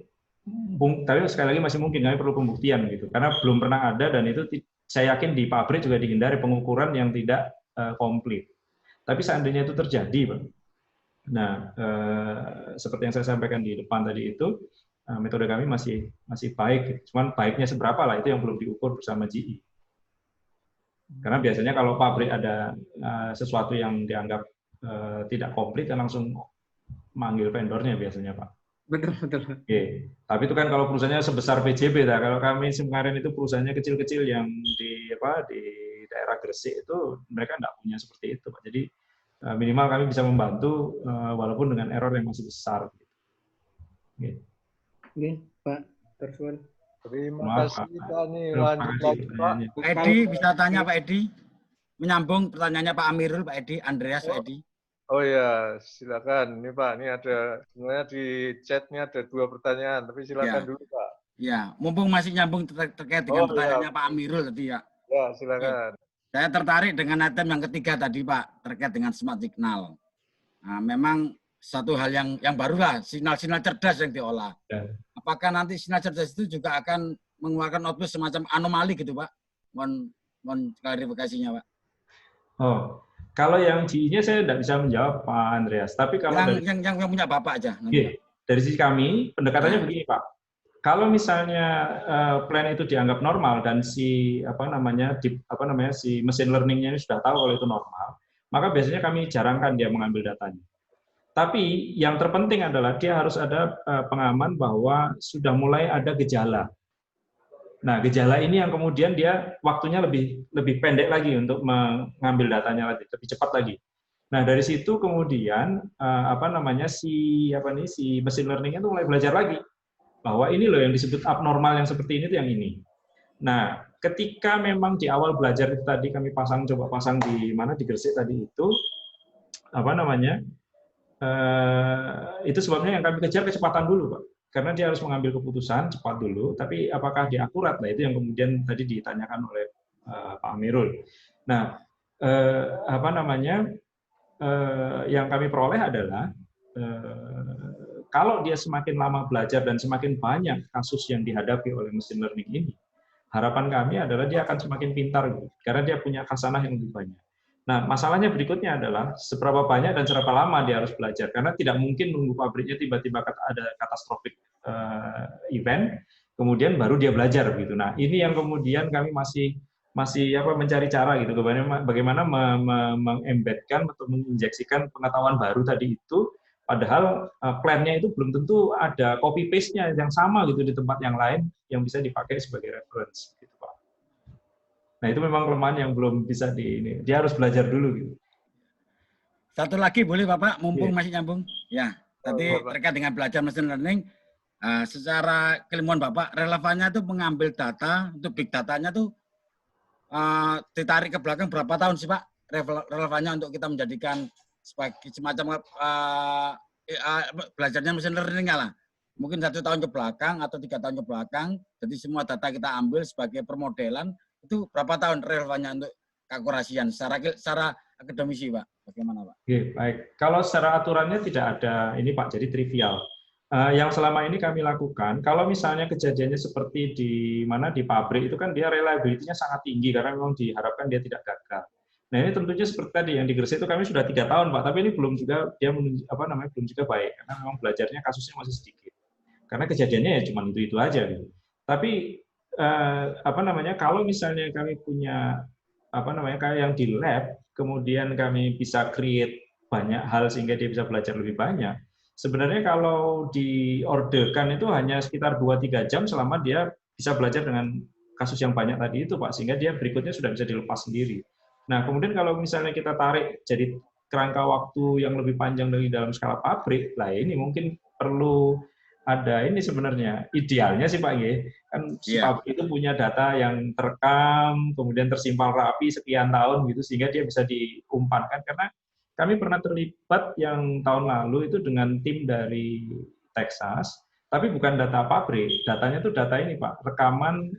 tapi sekali lagi masih mungkin, kami perlu pembuktian gitu, karena belum pernah ada dan itu saya yakin di pabrik juga dihindari pengukuran yang tidak komplit. Tapi seandainya itu terjadi, Pak. Nah, seperti yang saya sampaikan di depan tadi itu, metode kami masih baik, gitu. Cuman baiknya seberapa lah itu yang belum diukur bersama GE. Karena biasanya kalau pabrik ada sesuatu yang dianggap tidak komplit, kan langsung manggil vendornya biasanya, Pak. Betul. Oke. Tapi itu kan kalau perusahaannya sebesar PJB, kalau kami kemarin itu perusahaannya kecil-kecil yang di daerah Gresik itu mereka nggak punya seperti itu, Pak. Jadi minimal kami bisa membantu walaupun dengan error yang masih besar. Oke, Pak Tersuan. Terima kasih Pak. Nih lanjut lagi Pak. Pak Edi bisa tanya Pak Edi, menyambung pertanyaannya Pak Amirul, Pak Edi, Andreas, Pak Edi. Oh ya, silakan. Ini Pak, ini ada sebenarnya di chat-nya ada 2 pertanyaan, tapi silakan dulu Pak. Ya, mumpung masih nyambung terkait dengan pertanyaannya Pak Amirul tadi ya. Ya, silakan. Saya tertarik dengan item yang ketiga tadi Pak, terkait dengan smart signal. Nah, memang satu hal yang baru lah, sinyal-sinyal cerdas yang diolah. Apakah nanti sinyal cerdas itu juga akan mengeluarkan output semacam anomali gitu Pak? Mohon klarifikasinya Pak. Oh. Kalau yang GE-nya saya tidak bisa menjawab Pak Andreas, tapi kalau yang punya Bapak aja. Nanti. Dari sisi kami pendekatannya begini Pak. Kalau misalnya plan itu dianggap normal dan si machine learning-nya ini sudah tahu kalau itu normal, maka biasanya kami jarangkan dia mengambil datanya. Tapi yang terpenting adalah dia harus ada pengaman bahwa sudah mulai ada gejala. Nah, gejala ini yang kemudian dia waktunya lebih pendek lagi untuk mengambil datanya lagi, lebih cepat lagi. Nah, dari situ kemudian si machine learning itu mulai belajar lagi bahwa ini loh yang disebut abnormal yang seperti ini itu yang ini. Nah, ketika memang di awal belajar itu tadi kami coba pasang di mana di Gresik tadi itu apa namanya itu sebabnya yang kami kejar kecepatan dulu, Pak, karena dia harus mengambil keputusan cepat dulu, tapi apakah dia akurat? Nah, itu yang kemudian tadi ditanyakan oleh Pak Amirul. Nah, apa namanya yang kami peroleh adalah kalau dia semakin lama belajar dan semakin banyak kasus yang dihadapi oleh machine learning ini, harapan kami adalah dia akan semakin pintar, karena dia punya khasanah yang lebih banyak. Nah, masalahnya berikutnya adalah seberapa banyak dan seberapa lama dia harus belajar, karena tidak mungkin menunggu pabriknya tiba-tiba ada catastrophic event, kemudian baru dia belajar gitu. Nah, ini yang kemudian kami masih mencari cara gitu, bagaimana mengembedkan atau menginjeksikan pengetahuan baru tadi itu, padahal plan-nya itu belum tentu ada copy paste-nya yang sama gitu di tempat yang lain yang bisa dipakai sebagai reference gitu, Pak. Nah, itu memang kelemahan yang belum bisa dia harus belajar dulu gitu. Satu lagi boleh Bapak, mumpung masih nyambung. Ya, tadi terkait dengan belajar machine learning, secara keilmuan Bapak, relevannya itu mengambil data, untuk big datanya tuh ditarik ke belakang berapa tahun sih Pak? Relevannya untuk kita menjadikan sebagai semacam belajarnya machine learning lah. Mungkin 1 tahun ke belakang atau 3 tahun ke belakang, jadi semua data kita ambil sebagai permodelan, itu berapa tahun relevannya untuk keakurasian secara akademisi Pak? Bagaimana Pak? Oke, baik. Kalau secara aturannya tidak ada ini Pak, jadi trivial. Yang selama ini kami lakukan, kalau misalnya kejadiannya seperti di pabrik itu kan dia reliability-nya sangat tinggi karena memang diharapkan dia tidak gagal. Nah, ini tentunya seperti tadi yang di Gresik itu kami sudah 3 tahun Pak, tapi ini belum juga belum juga baik karena memang belajarnya kasusnya masih sedikit. Karena kejadiannya ya cuma itu aja gitu. Tapi kalau misalnya kami punya kayak yang di lab, kemudian kami bisa create banyak hal sehingga dia bisa belajar lebih banyak. Sebenarnya kalau diorderkan itu hanya sekitar 2-3 jam selama dia bisa belajar dengan kasus yang banyak tadi itu, Pak, sehingga dia berikutnya sudah bisa dilepas sendiri. Nah, kemudian kalau misalnya kita tarik jadi kerangka waktu yang lebih panjang dari dalam skala pabrik, lah ini mungkin perlu ada ini sebenarnya. Idealnya sih Pak, kan si pabrik itu punya data yang terekam, kemudian tersimpan rapi sekian tahun gitu, sehingga dia bisa diumpankan. Karena kami pernah terlibat yang tahun lalu itu dengan tim dari Texas, tapi bukan data pabrik, datanya itu data ini Pak, rekaman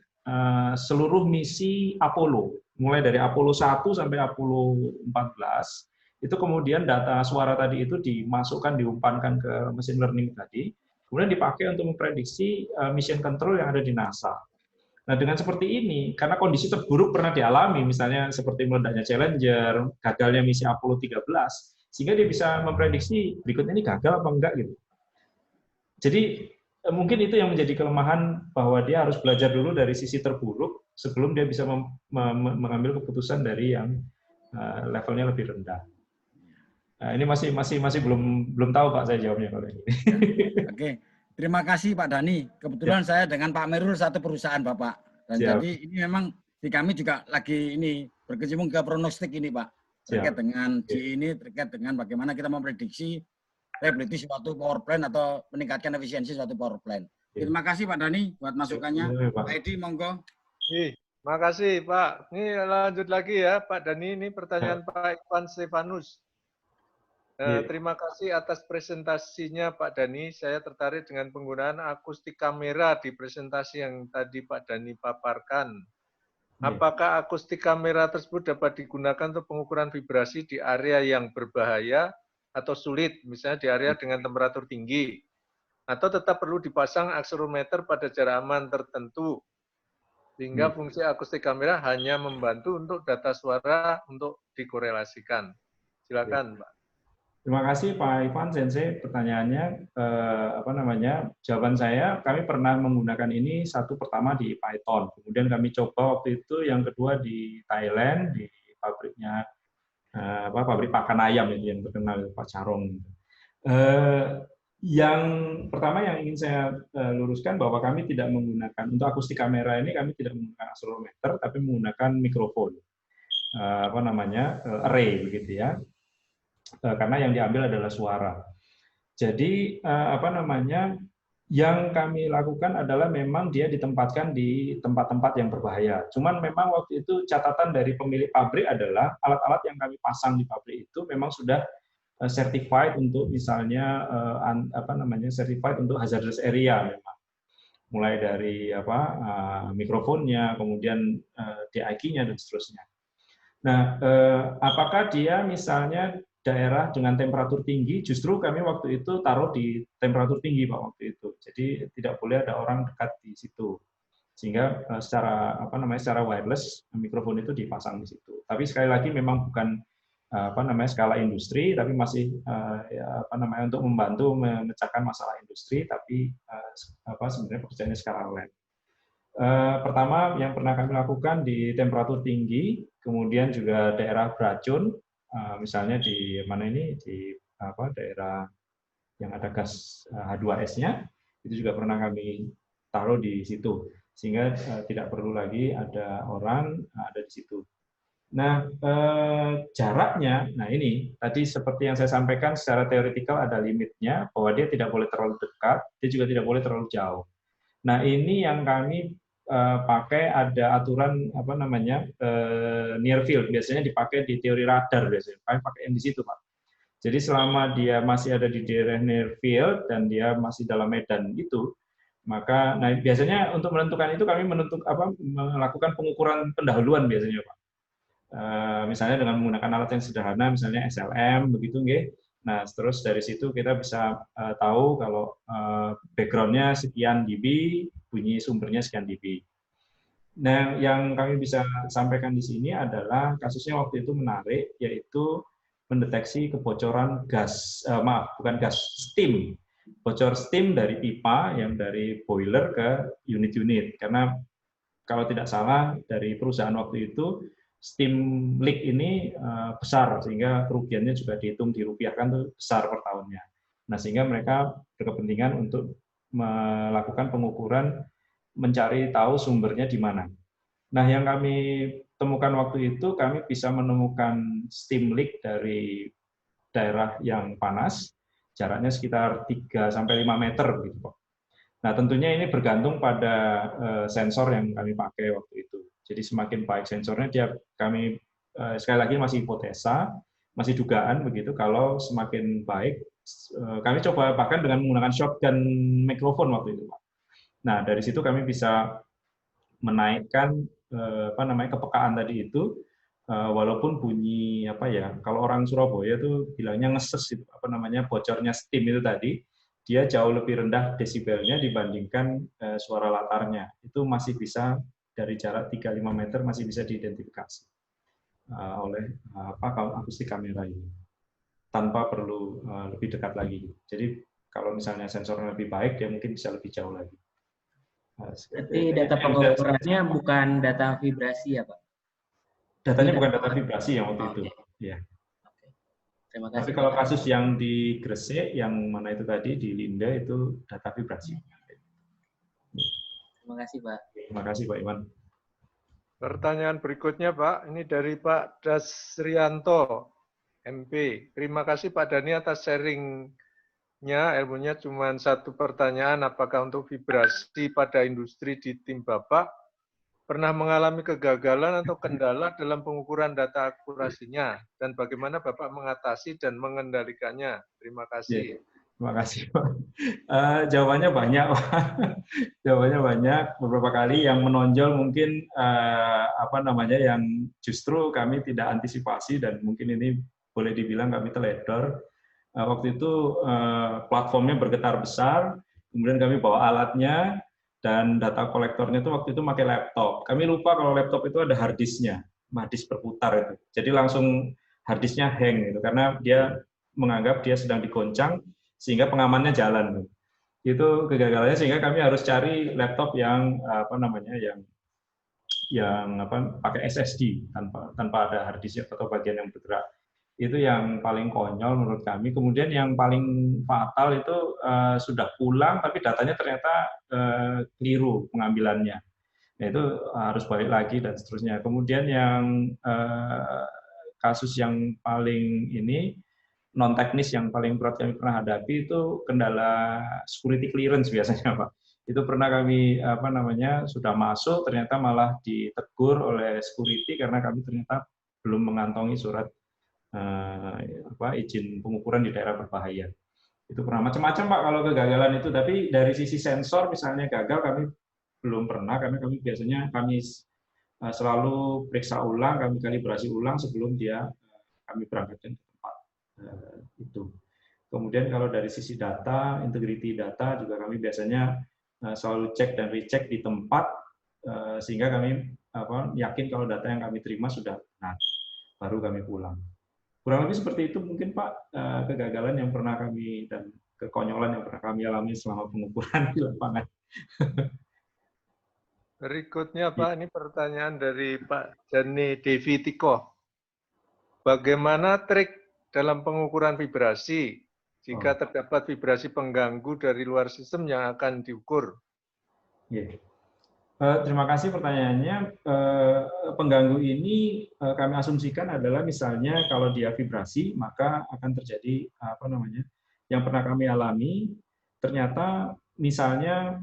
seluruh misi Apollo, mulai dari Apollo 1 sampai Apollo 14, itu kemudian data suara tadi itu dimasukkan, diumpankan ke machine learning tadi, kemudian dipakai untuk memprediksi mission control yang ada di NASA. Nah, dengan seperti ini, karena kondisi terburuk pernah dialami, misalnya seperti meledaknya Challenger, gagalnya misi Apollo 13, sehingga dia bisa memprediksi berikutnya ini gagal apa enggak gitu. Jadi mungkin itu yang menjadi kelemahan bahwa dia harus belajar dulu dari sisi terburuk sebelum dia bisa mengambil keputusan dari yang levelnya lebih rendah. Nah, ini masih belum tahu Pak saya jawabnya kalau ini. Oke. Terima kasih Pak Dhani. Kebetulan saya dengan Pak Amirul satu perusahaan Bapak. Dan jadi ini memang di kami juga lagi ini berkecimpung ke prognostik ini Pak. Terkait dengan ini, terkait dengan bagaimana kita memprediksi reliability suatu power plant atau meningkatkan efisiensi suatu power plant. Terima kasih Pak Dhani buat masukannya. Pak Edi, monggo. Terima kasih Pak. Ini lanjut lagi ya Pak Dhani, ini pertanyaan Pak Ivan Stefanus. Terima kasih atas presentasinya Pak Dhani. Saya tertarik dengan penggunaan akustik kamera di presentasi yang tadi Pak Dhani paparkan. Apakah akustik kamera tersebut dapat digunakan untuk pengukuran vibrasi di area yang berbahaya atau sulit, misalnya di area dengan temperatur tinggi? Atau tetap perlu dipasang akselerometer pada jarak aman tertentu? Sehingga fungsi akustik kamera hanya membantu untuk data suara untuk dikorelasikan. Silakan Pak. Terima kasih Pak Ivan Sensei, pertanyaannya jawaban saya, kami pernah menggunakan ini pertama di Python, kemudian kami coba waktu itu yang kedua di Thailand di pabriknya pabrik pakan ayam itu yang terkenal Pak Carong. Yang pertama yang ingin saya luruskan bahwa kami tidak menggunakan untuk akustik kamera ini, kami tidak menggunakan akselerometer tapi menggunakan mikrofon array begitu ya. Karena yang diambil adalah suara. Jadi Yang kami lakukan adalah memang dia ditempatkan di tempat-tempat yang berbahaya. Cuman memang waktu itu catatan dari pemilik pabrik adalah alat-alat yang kami pasang di pabrik itu memang sudah certified untuk misalnya certified untuk hazardous area memang. Mulai dari mikrofonnya, kemudian DIQ-nya dan seterusnya. Nah, apakah dia misalnya daerah dengan temperatur tinggi, justru kami waktu itu taruh di temperatur tinggi Pak waktu itu. Jadi tidak boleh ada orang dekat di situ. Sehingga secara wireless mikrofon itu dipasang di situ. Tapi sekali lagi memang bukan skala industri, tapi masih untuk membantu memecahkan masalah industri, tapi sebenarnya pekerjaannya skala lab. Pertama yang pernah kami lakukan di temperatur tinggi, kemudian juga daerah beracun. Misalnya di mana ini di daerah yang ada gas H2S-nya itu juga pernah kami taruh di situ sehingga tidak perlu lagi ada orang ada di situ. Nah, jaraknya, nah ini tadi seperti yang saya sampaikan secara teoretikal ada limitnya bahwa dia tidak boleh terlalu dekat, dia juga tidak boleh terlalu jauh. Nah, ini yang kami pakai ada aturan near field, biasanya dipakai di teori radar biasanya. Kami pakai yang di situ, Pak. Jadi selama dia masih ada di daerah near field dan dia masih dalam medan itu, maka biasanya untuk menentukan itu kami melakukan pengukuran pendahuluan biasanya, Pak. Misalnya dengan menggunakan alat yang sederhana, misalnya SLM begitu, nggih. Nah, terus dari situ kita bisa tahu kalau background-nya sekian dB, bunyi sumbernya sekian dB. Nah, yang kami bisa sampaikan di sini adalah kasusnya waktu itu menarik, yaitu mendeteksi kebocoran gas, bukan gas, steam. Bocor steam dari pipa yang dari boiler ke unit-unit. Karena kalau tidak salah dari perusahaan waktu itu, steam leak ini besar sehingga kerugiannya juga dihitung dirupiahkan tuh besar per tahunnya. Nah, sehingga mereka berkepentingan untuk melakukan pengukuran mencari tahu sumbernya di mana. Nah, yang kami temukan waktu itu kami bisa menemukan steam leak dari daerah yang panas, jaraknya sekitar 3 sampai 5 meter gitu, Pak. Nah, tentunya ini bergantung pada sensor yang kami pakai waktu itu. Jadi semakin baik sensornya, kami sekali lagi masih hipotesa, masih dugaan begitu. Kalau semakin baik, kami coba bahkan dengan menggunakan shotgun mikrofon waktu itu, Pak. Nah, dari situ kami bisa menaikkan kepekaan tadi itu, walaupun bunyi kalau orang Surabaya itu bilangnya ngeses itu bocornya steam itu tadi, dia jauh lebih rendah desibelnya dibandingkan suara latarnya. Itu masih bisa dari jarak 3-5 meter masih bisa diidentifikasi oleh akustik kamera ini tanpa perlu lebih dekat lagi. Jadi kalau misalnya sensornya lebih baik, dia mungkin bisa lebih jauh lagi. Berarti data pengukurannya bukan data vibrasi ya, Pak? Datanya bukan data vibrasi yang waktu itu. Ya. Terima kasih. Tapi kalau kasus yang di Gresik, yang mana itu tadi di Linda itu data vibrasi. Terima kasih, Pak. Terima kasih, Pak Iwan. Pertanyaan berikutnya, Pak. Ini dari Pak Dasrianto, MP. Terima kasih Pak Dhani atas sharingnya. Ilmunya cuma satu pertanyaan, apakah untuk vibrasi pada industri di tim Bapak pernah mengalami kegagalan atau kendala dalam pengukuran data akurasinya? Dan bagaimana Bapak mengatasi dan mengendalikannya? Terima kasih. Terima kasih, Pak. Jawabannya banyak, Pak. Jawabannya banyak. Beberapa kali yang menonjol mungkin yang justru kami tidak antisipasi dan mungkin ini boleh dibilang kami teledor. Waktu itu platformnya bergetar besar, kemudian kami bawa alatnya dan data kolektornya itu waktu itu pakai laptop. Kami lupa kalau laptop itu ada hard disk-nya, hard disk berputar itu. Jadi langsung hard disk-nya hang gitu karena dia menganggap dia sedang digoncang sehingga pengamannya jalan. Itu kegagalannya sehingga kami harus cari laptop yang pakai SSD tanpa ada hard disk atau bagian yang bergerak. Itu yang paling konyol menurut kami. Kemudian yang paling fatal itu sudah pulang tapi datanya ternyata keliru pengambilannya. Nah, itu harus balik lagi dan seterusnya. Kemudian yang kasus yang paling ini non teknis yang paling berat kami pernah hadapi itu kendala security clearance biasanya, Pak. Itu pernah kami sudah masuk ternyata malah ditegur oleh security karena kami ternyata belum mengantongi surat izin pengukuran di daerah berbahaya. Itu pernah macam-macam, Pak, kalau kegagalan itu. Tapi dari sisi sensor misalnya gagal kami belum pernah, karena kami biasanya selalu periksa ulang, kami kalibrasi ulang sebelum kami berangkatkan ke tempat itu. Kemudian kalau dari sisi data, integrity data juga kami biasanya selalu cek dan recheck di tempat sehingga kami yakin kalau data yang kami terima sudah benar, baru kami pulang. Kurang lebih seperti itu mungkin, Pak, kegagalan yang pernah kami dan kekonyolan yang pernah kami alami selama pengukuran di lapangan. Berikutnya, Pak, ini pertanyaan dari Pak Jani Devi Tiko. Bagaimana trik dalam pengukuran vibrasi jika terdapat vibrasi pengganggu dari luar sistem yang akan diukur? Terima kasih pertanyaannya. Pengganggu ini kami asumsikan adalah misalnya kalau dia vibrasi, maka akan terjadi yang pernah kami alami. Ternyata misalnya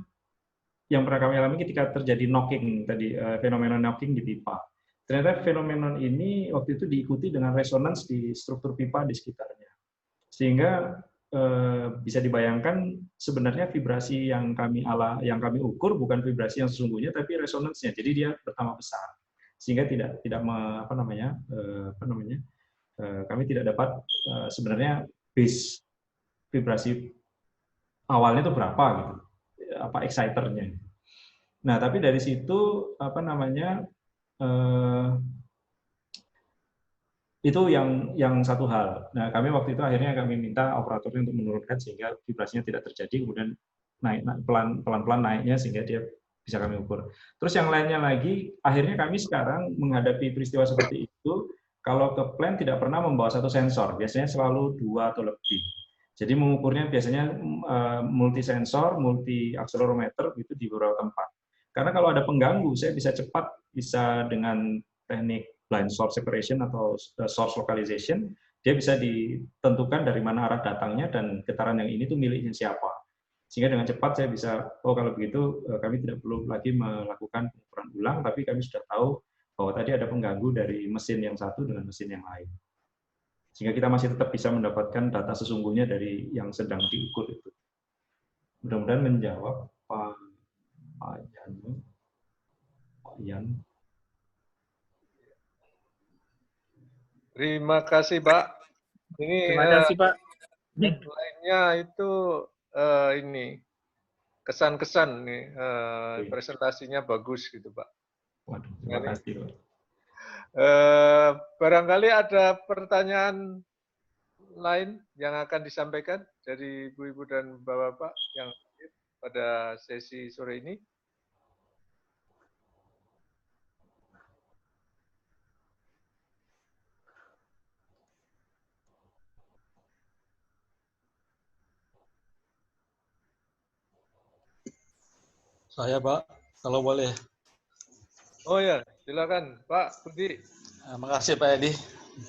yang pernah kami alami ketika terjadi knocking tadi, fenomena knocking di pipa. Ternyata fenomena ini waktu itu diikuti dengan resonans di struktur pipa di sekitarnya. Sehingga bisa dibayangkan sebenarnya vibrasi yang kami ukur bukan vibrasi yang sesungguhnya, tapi resonansnya. Jadi dia bertambah besar, sehingga kami tidak dapat sebenarnya base vibrasi awalnya itu berapa gitu, exciternya. Nah, tapi dari situ itu yang satu hal. Nah, kami waktu itu akhirnya kami minta operatornya untuk menurunkan sehingga vibrasinya tidak terjadi, kemudian naik pelan-pelan naiknya sehingga dia bisa kami ukur. Terus yang lainnya lagi, akhirnya kami sekarang menghadapi peristiwa seperti itu, kalau ke plant tidak pernah membawa satu sensor, biasanya selalu 2 atau lebih. Jadi mengukurnya biasanya multi sensor, multi accelerometer gitu di beberapa tempat. Karena kalau ada pengganggu, saya bisa dengan teknik blind source separation atau source localization, dia bisa ditentukan dari mana arah datangnya dan getaran yang ini tuh miliknya siapa. Sehingga dengan cepat saya bisa, kalau begitu kami tidak perlu lagi melakukan pengukuran ulang, tapi kami sudah tahu bahwa tadi ada pengganggu dari mesin yang satu dengan mesin yang lain. Sehingga kita masih tetap bisa mendapatkan data sesungguhnya dari yang sedang diukur itu. Mudah-mudahan menjawab Pak Yan. Terima kasih, Pak. Terima kasih, Pak. Lainnya itu ini kesan-kesan nih, presentasinya bagus gitu, Pak. Waduh, terima kasih, Pak. Barangkali ada pertanyaan lain yang akan disampaikan dari Ibu-ibu dan Bapak-bapak yang hadir pada sesi sore ini. Saya, Pak, kalau boleh. Oh ya, silakan Pak Budi. Makasih Pak Edi.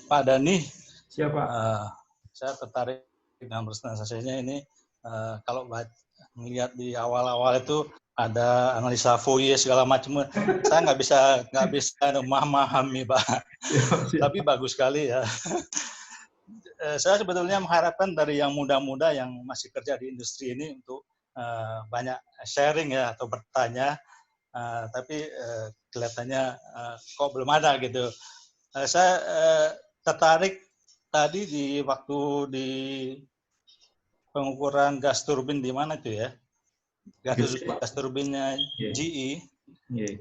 Pak Dani. Siapa? Saya tertarik dengan presentasinya ini. Kalau melihat di awal-awal itu ada analisa Fourier segala macam, saya nggak bisa memahami, Pak. Tapi bagus sekali ya. Saya sebetulnya mengharapkan dari yang muda-muda yang masih kerja di industri ini untuk banyak sharing ya atau bertanya, tapi kelihatannya kok belum ada gitu. Saya tertarik tadi di waktu di pengukuran gas turbin di mana itu ya, gas turbinnya GE,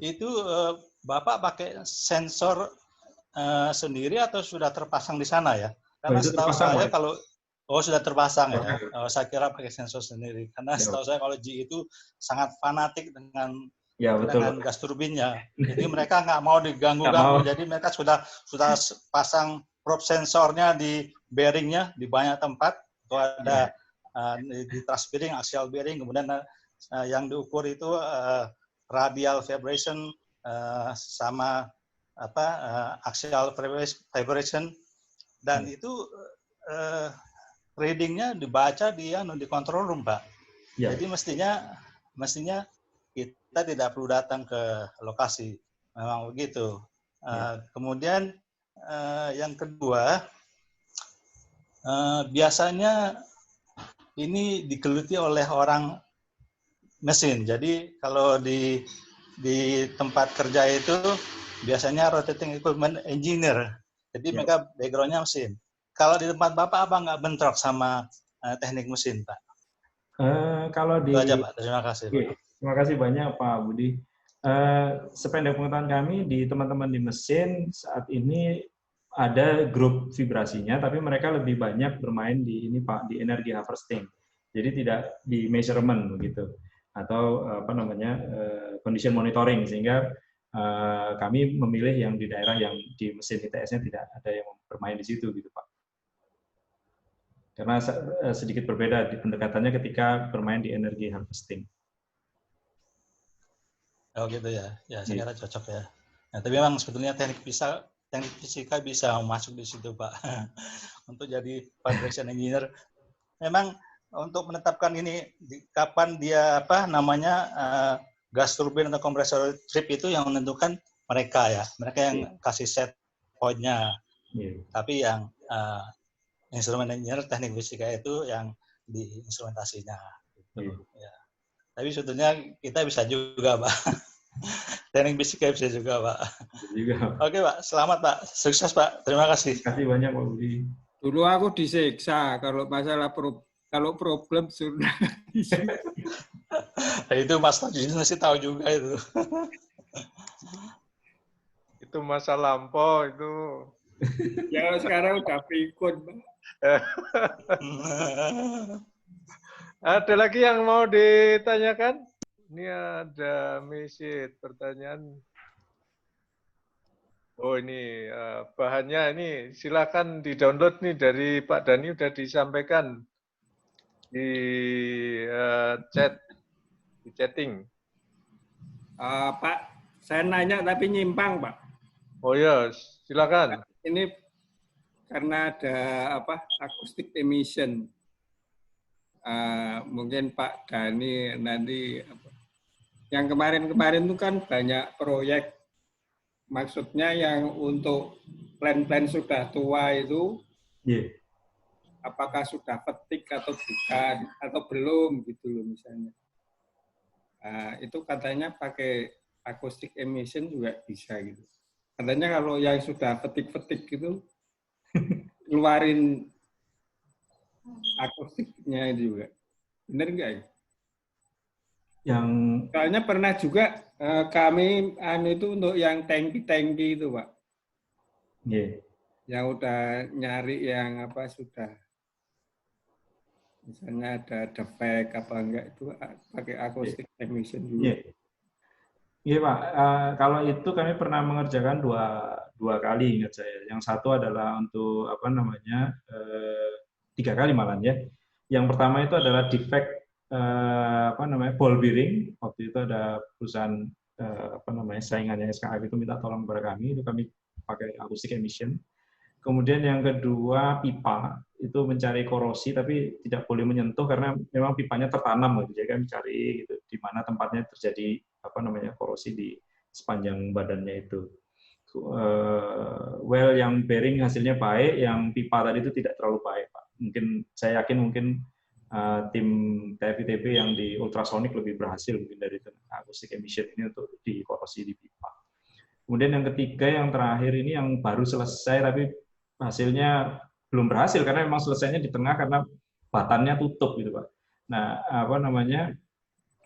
itu Bapak pakai sensor sendiri atau sudah terpasang di sana ya? Karena setahu saya kalau sudah terpasang ya. Saya kira pakai sensor sendiri. Karena setahu saya kalau GE itu sangat fanatik dengan gas turbinnya. Jadi mereka nggak mau diganggu-ganggu. Jadi mereka sudah pasang probe sensornya di bearingnya di banyak tempat. Itu ada di thrust bearing, axial bearing. Kemudian yang diukur itu radial vibration sama axial vibration. Dan itu readingnya dibaca di control room, Pak. Ya. Jadi mestinya kita tidak perlu datang ke lokasi. Memang begitu. Kemudian yang kedua, biasanya ini digeluti oleh orang mesin. Jadi kalau di tempat kerja itu biasanya rotating equipment engineer. Jadi mereka background-nya mesin. Kalau di tempat Bapak apa nggak bentrok sama teknik mesin, Pak? Kalau di itu aja, Pak. Terima kasih, Pak. Terima kasih banyak, Pak Budi. Sependek pengetahuan kami di teman-teman di mesin saat ini ada grup vibrasinya, tapi mereka lebih banyak bermain di ini, Pak, di energi harvesting. Jadi tidak di measurement begitu, atau apa namanya condition monitoring, sehingga kami memilih yang di daerah yang di mesin ITS-nya tidak ada yang bermain di situ, gitu, Pak. Karena sedikit berbeda di pendekatannya ketika bermain di energi harvesting. Oh gitu ya, ya saya kira cocok ya. Nah, tapi memang sebetulnya teknik fisika bisa masuk di situ, Pak. Untuk jadi vibration engineer, memang untuk menetapkan ini kapan dia gas turbin atau kompresor trip itu yang menentukan mereka ya, mereka yang kasih set point-nya. Tapi yang instrumen engineer teknik fisika itu yang di instrumentasinya. Gitu. Ya. Tapi sebetulnya kita bisa juga, Pak. Teknik fisika bisa juga, Pak. Oke, Pak. Selamat, Pak. Sukses, Pak. Terima kasih. Terima kasih banyak, Pak Budi. Dulu aku disiksa kalau masalah kalau problem sudah disiksa. Itu Mas Tajudin masih tahu juga itu. Itu masa lampau itu. Ya sekarang udah pikun, Pak. Ada lagi yang mau ditanyakan? Ini ada message pertanyaan. Oh ini bahannya ini silakan di-download nih dari Pak Dhani, udah disampaikan di chat, di chatting. Pak, saya nanya tapi nyimpang, Pak. Oh ya, silakan. Ini karena ada acoustic emission. Mungkin Pak Dhani nanti yang kemarin-kemarin itu kan banyak proyek, maksudnya yang untuk plan-plan sudah tua itu, apakah sudah petik atau bukan atau belum gitu loh misalnya. Itu katanya pakai acoustic emission juga bisa gitu. Katanya kalau yang sudah petik-petik gitu keluarin akustiknya itu juga. Benar nggak ya? Yang soalnya pernah juga kami itu untuk yang tangki-tangki itu, Pak. Yang udah nyari yang sudah misalnya ada defect apa enggak itu pakai acoustic emission juga. Iya, Pak. Kalau itu kami pernah mengerjakan dua kali, ingat saya. Yang satu adalah untuk 3 kali malah ya. Yang pertama itu adalah defect ball bearing. Waktu itu ada perusahaan saingannya SKF itu minta tolong kepada kami, itu kami pakai acoustic emission. Kemudian yang kedua pipa, itu mencari korosi tapi tidak boleh menyentuh karena memang pipanya tertanam gitu. Jadi kami cari gitu di mana tempatnya terjadi korosi di sepanjang badannya itu. Well yang bearing hasilnya baik, yang pipa tadi itu tidak terlalu baik, Pak. Saya yakin tim TFITB yang di ultrasonic lebih berhasil mungkin dari acoustic emission ini untuk dikorosi di pipa. Kemudian yang ketiga, yang terakhir ini yang baru selesai tapi hasilnya belum berhasil karena memang selesainya di tengah karena batannya tutup gitu, Pak. Nah,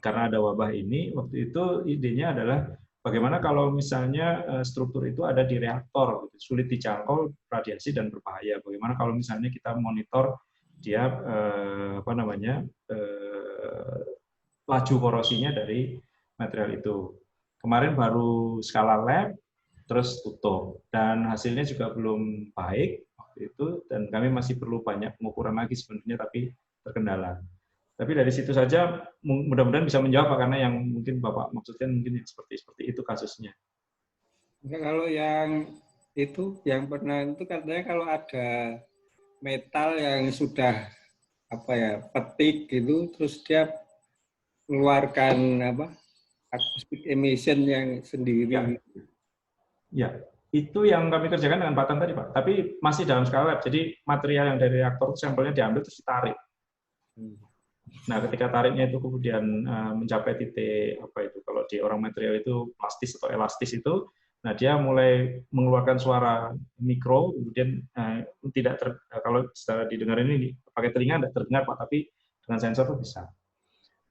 karena ada wabah ini, waktu itu idenya adalah bagaimana kalau misalnya struktur itu ada di reaktor, gitu, sulit dijangkau, radiasi dan berbahaya. Bagaimana kalau misalnya kita monitor dia laju korosinya dari material itu. Kemarin baru skala lab, terus tutup, dan hasilnya juga belum baik waktu itu, dan kami masih perlu banyak pengukuran lagi sebenarnya, tapi terkendala. Tapi dari situ saja mudah-mudahan bisa menjawab, Pak, karena yang mungkin Bapak maksudkan mungkin seperti itu kasusnya. Nah, kalau yang itu, yang pernah itu katanya kalau ada metal yang sudah petik gitu, terus dia mengeluarkan acoustic emission yang sendiri. Ya, itu yang kami kerjakan dengan Pak Tan tadi, Pak. Tapi masih dalam skala lab. Jadi material yang dari reaktor sampelnya diambil terus ditarik. Nah, ketika tariknya itu kemudian mencapai titik kalau di orang material itu plastis atau elastis itu, nah dia mulai mengeluarkan suara mikro, kemudian kalau secara didengar ini pakai telinga tidak terdengar, Pak, tapi dengan sensor itu bisa.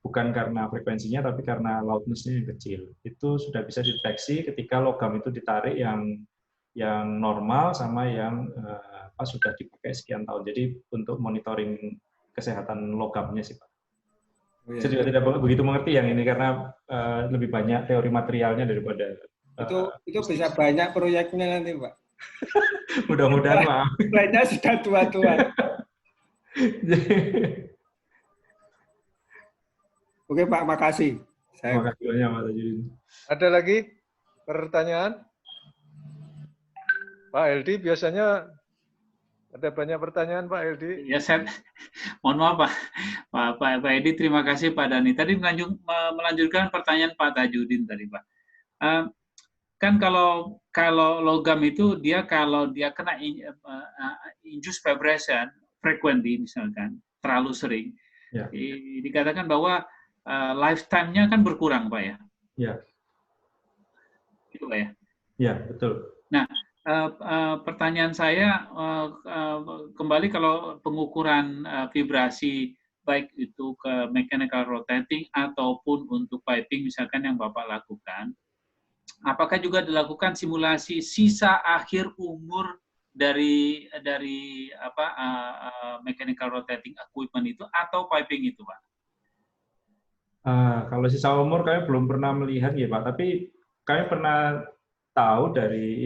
Bukan karena frekuensinya, tapi karena loudness-nya yang kecil. Itu sudah bisa dideteksi ketika logam itu ditarik yang normal sama yang sudah dipakai sekian tahun. Jadi untuk monitoring kesehatan logamnya sih, Pak. Saya juga tidak begitu mengerti yang ini karena lebih banyak teori materialnya daripada itu bisa banyak proyeknya nanti, Pak. Mudah-mudahan, Pak. Banyak sudah tua-tua. Oke, Pak, makasih. Terima kasih banyak, Pak Tajudin. Ada lagi pertanyaan? Pak Eldi, biasanya ada banyak pertanyaan, Pak Eldi. Ya, mohon maaf, Pak Edi, terima kasih Pak Dhani. Tadi melanjutkan pertanyaan Pak Tajudin tadi, Pak. Kan kalau logam itu kalau dia kena induced vibration frequently misalkan terlalu sering, ya, dikatakan bahwa lifetime-nya kan berkurang, Pak ya. Ya. Itu Pak ya. Ya, betul. Nah, pertanyaan saya kembali kalau pengukuran vibrasi baik itu ke mechanical rotating ataupun untuk piping misalkan yang Bapak lakukan, apakah juga dilakukan simulasi sisa akhir umur dari mechanical rotating equipment itu atau piping itu, Pak? Kalau sisa umur kami belum pernah melihat ya, Pak, tapi kami pernah tahu dari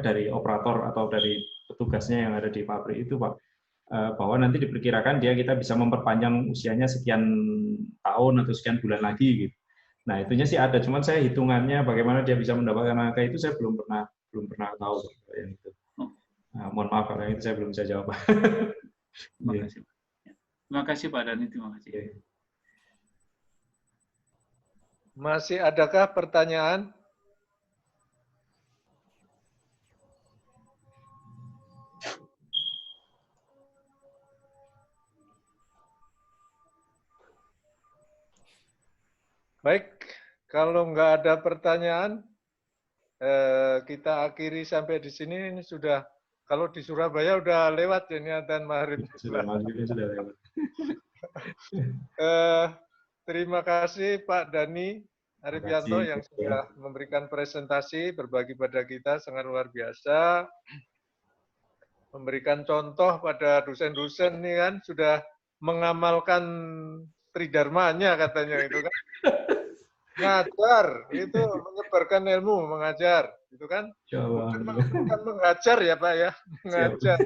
dari operator atau dari petugasnya yang ada di pabrik itu, Pak, bahwa nanti diperkirakan kita bisa memperpanjang usianya sekian tahun atau sekian bulan lagi gitu. Nah, itunya sih ada, cuman saya hitungannya bagaimana dia bisa mendapatkan angka itu saya belum pernah tahu yang itu. Mohon maaf kalau itu saya belum bisa jawab. Terima kasih. Terima kasih Pak Dhani, terima kasih. Masih adakah pertanyaan? Baik, kalau nggak ada pertanyaan, kita akhiri sampai di sini. Ini sudah, kalau di Surabaya udah lewat ya, ini adzan maghrib. Sudah lewat. Terima kasih Pak Dhani Arifianto yang sudah memberikan presentasi, berbagi pada kita, sangat luar biasa. Memberikan contoh pada dosen-dosen nih kan, sudah mengamalkan tridharmanya katanya itu kan. Ngajar, itu menyebarkan ilmu, mengajar. Itu kan. Bukan mengajar ya Pak ya, mengajar.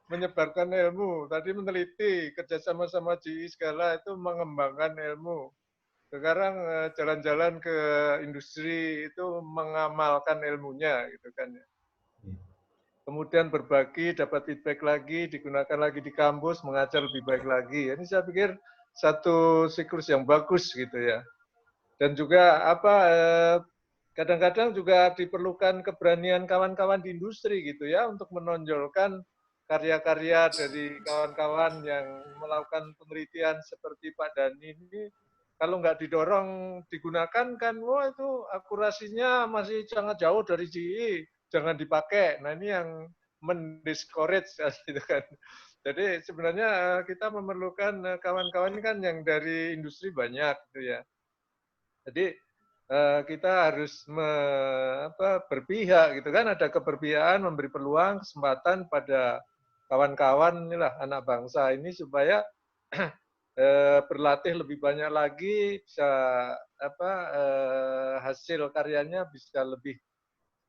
Menyebarkan ilmu. Tadi meneliti, kerjasama sama GI segala itu mengembangkan ilmu. Sekarang jalan-jalan ke industri itu mengamalkan ilmunya, gitu kan ya. Kemudian berbagi, dapat feedback lagi, digunakan lagi di kampus, mengajar lebih baik lagi. Ini saya pikir satu siklus yang bagus gitu ya. Dan juga kadang-kadang juga diperlukan keberanian kawan-kawan di industri gitu ya untuk menonjolkan karya-karya dari kawan-kawan yang melakukan penelitian seperti Pak Dhani ini. Kalau nggak didorong digunakan kan, wah itu akurasinya masih sangat jauh dari GE, jangan dipakai. Nah ini yang mendiscourage gitu kan. Jadi sebenarnya kita memerlukan kawan-kawan kan yang dari industri banyak gitu ya. Jadi kita harus berpihak gitu kan, ada keberpihakan, memberi peluang, kesempatan pada kawan-kawan inilah anak bangsa ini supaya berlatih lebih banyak lagi, bisa hasil karyanya bisa lebih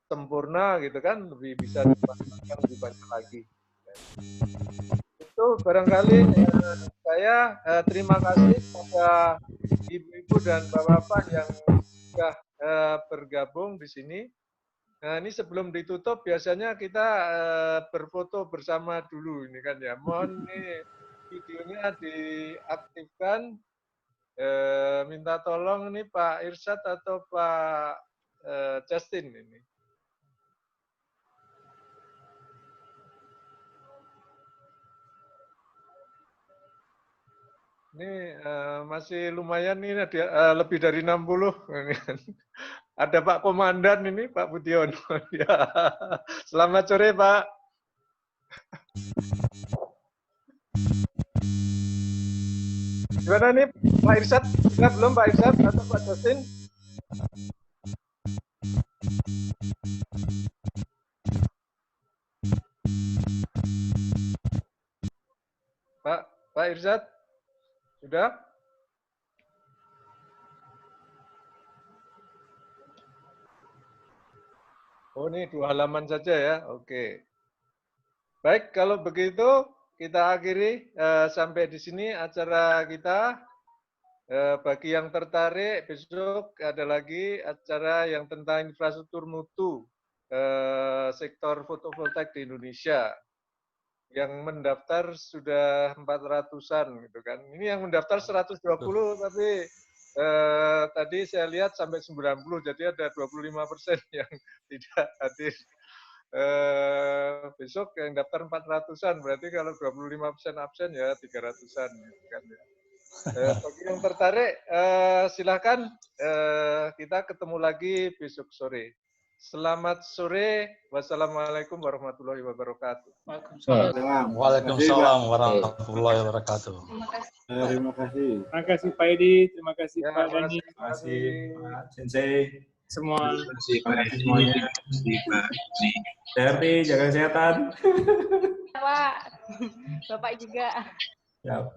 sempurna gitu kan, lebih bisa dikembangkan lebih banyak lagi. Itu barangkali saya terima kasih kepada ibu-ibu dan bapak-bapak yang sudah bergabung di sini. Nah, ini sebelum ditutup biasanya kita berfoto bersama dulu ini kan ya. Mohon ini videonya diaktifkan. Minta tolong ini Pak Irsyad atau Pak Justin ini. Ini masih lumayan nih, lebih dari 60. Ada Pak Komandan ini, Pak Budiono. Ya. Selamat sore, Pak. Gimana nih, Pak Irsyad? Sudah belum Pak Irsyad atau Pak Justin? Pak Irsyad? Sudah? Oh, ini 2 halaman saja ya. Oke. Baik, kalau begitu kita akhiri sampai di sini acara kita. Bagi yang tertarik, besok ada lagi acara yang tentang infrastruktur mutu sektor fotovoltaik di Indonesia. Yang mendaftar sudah 400-an gitu kan. Ini yang mendaftar 120 tapi tadi saya lihat sampai 90, jadi ada 25% yang tidak hadir. Besok yang daftar 400-an, berarti kalau 25% absen ya 300-an gitu kan ya. Bagi yang tertarik silakan kita ketemu lagi besok sore. Selamat sore. Wassalamualaikum warahmatullahi wabarakatuh. Waalaikumsalam warahmatullahi wabarakatuh. Terima kasih. Terima kasih Pak Edi, terima kasih Pak Dani. Terima kasih Pak Sensei. Semua. Terima kasih Pak semuanya. Terti, jaga kesehatan. Pak, Bapak juga. Siap.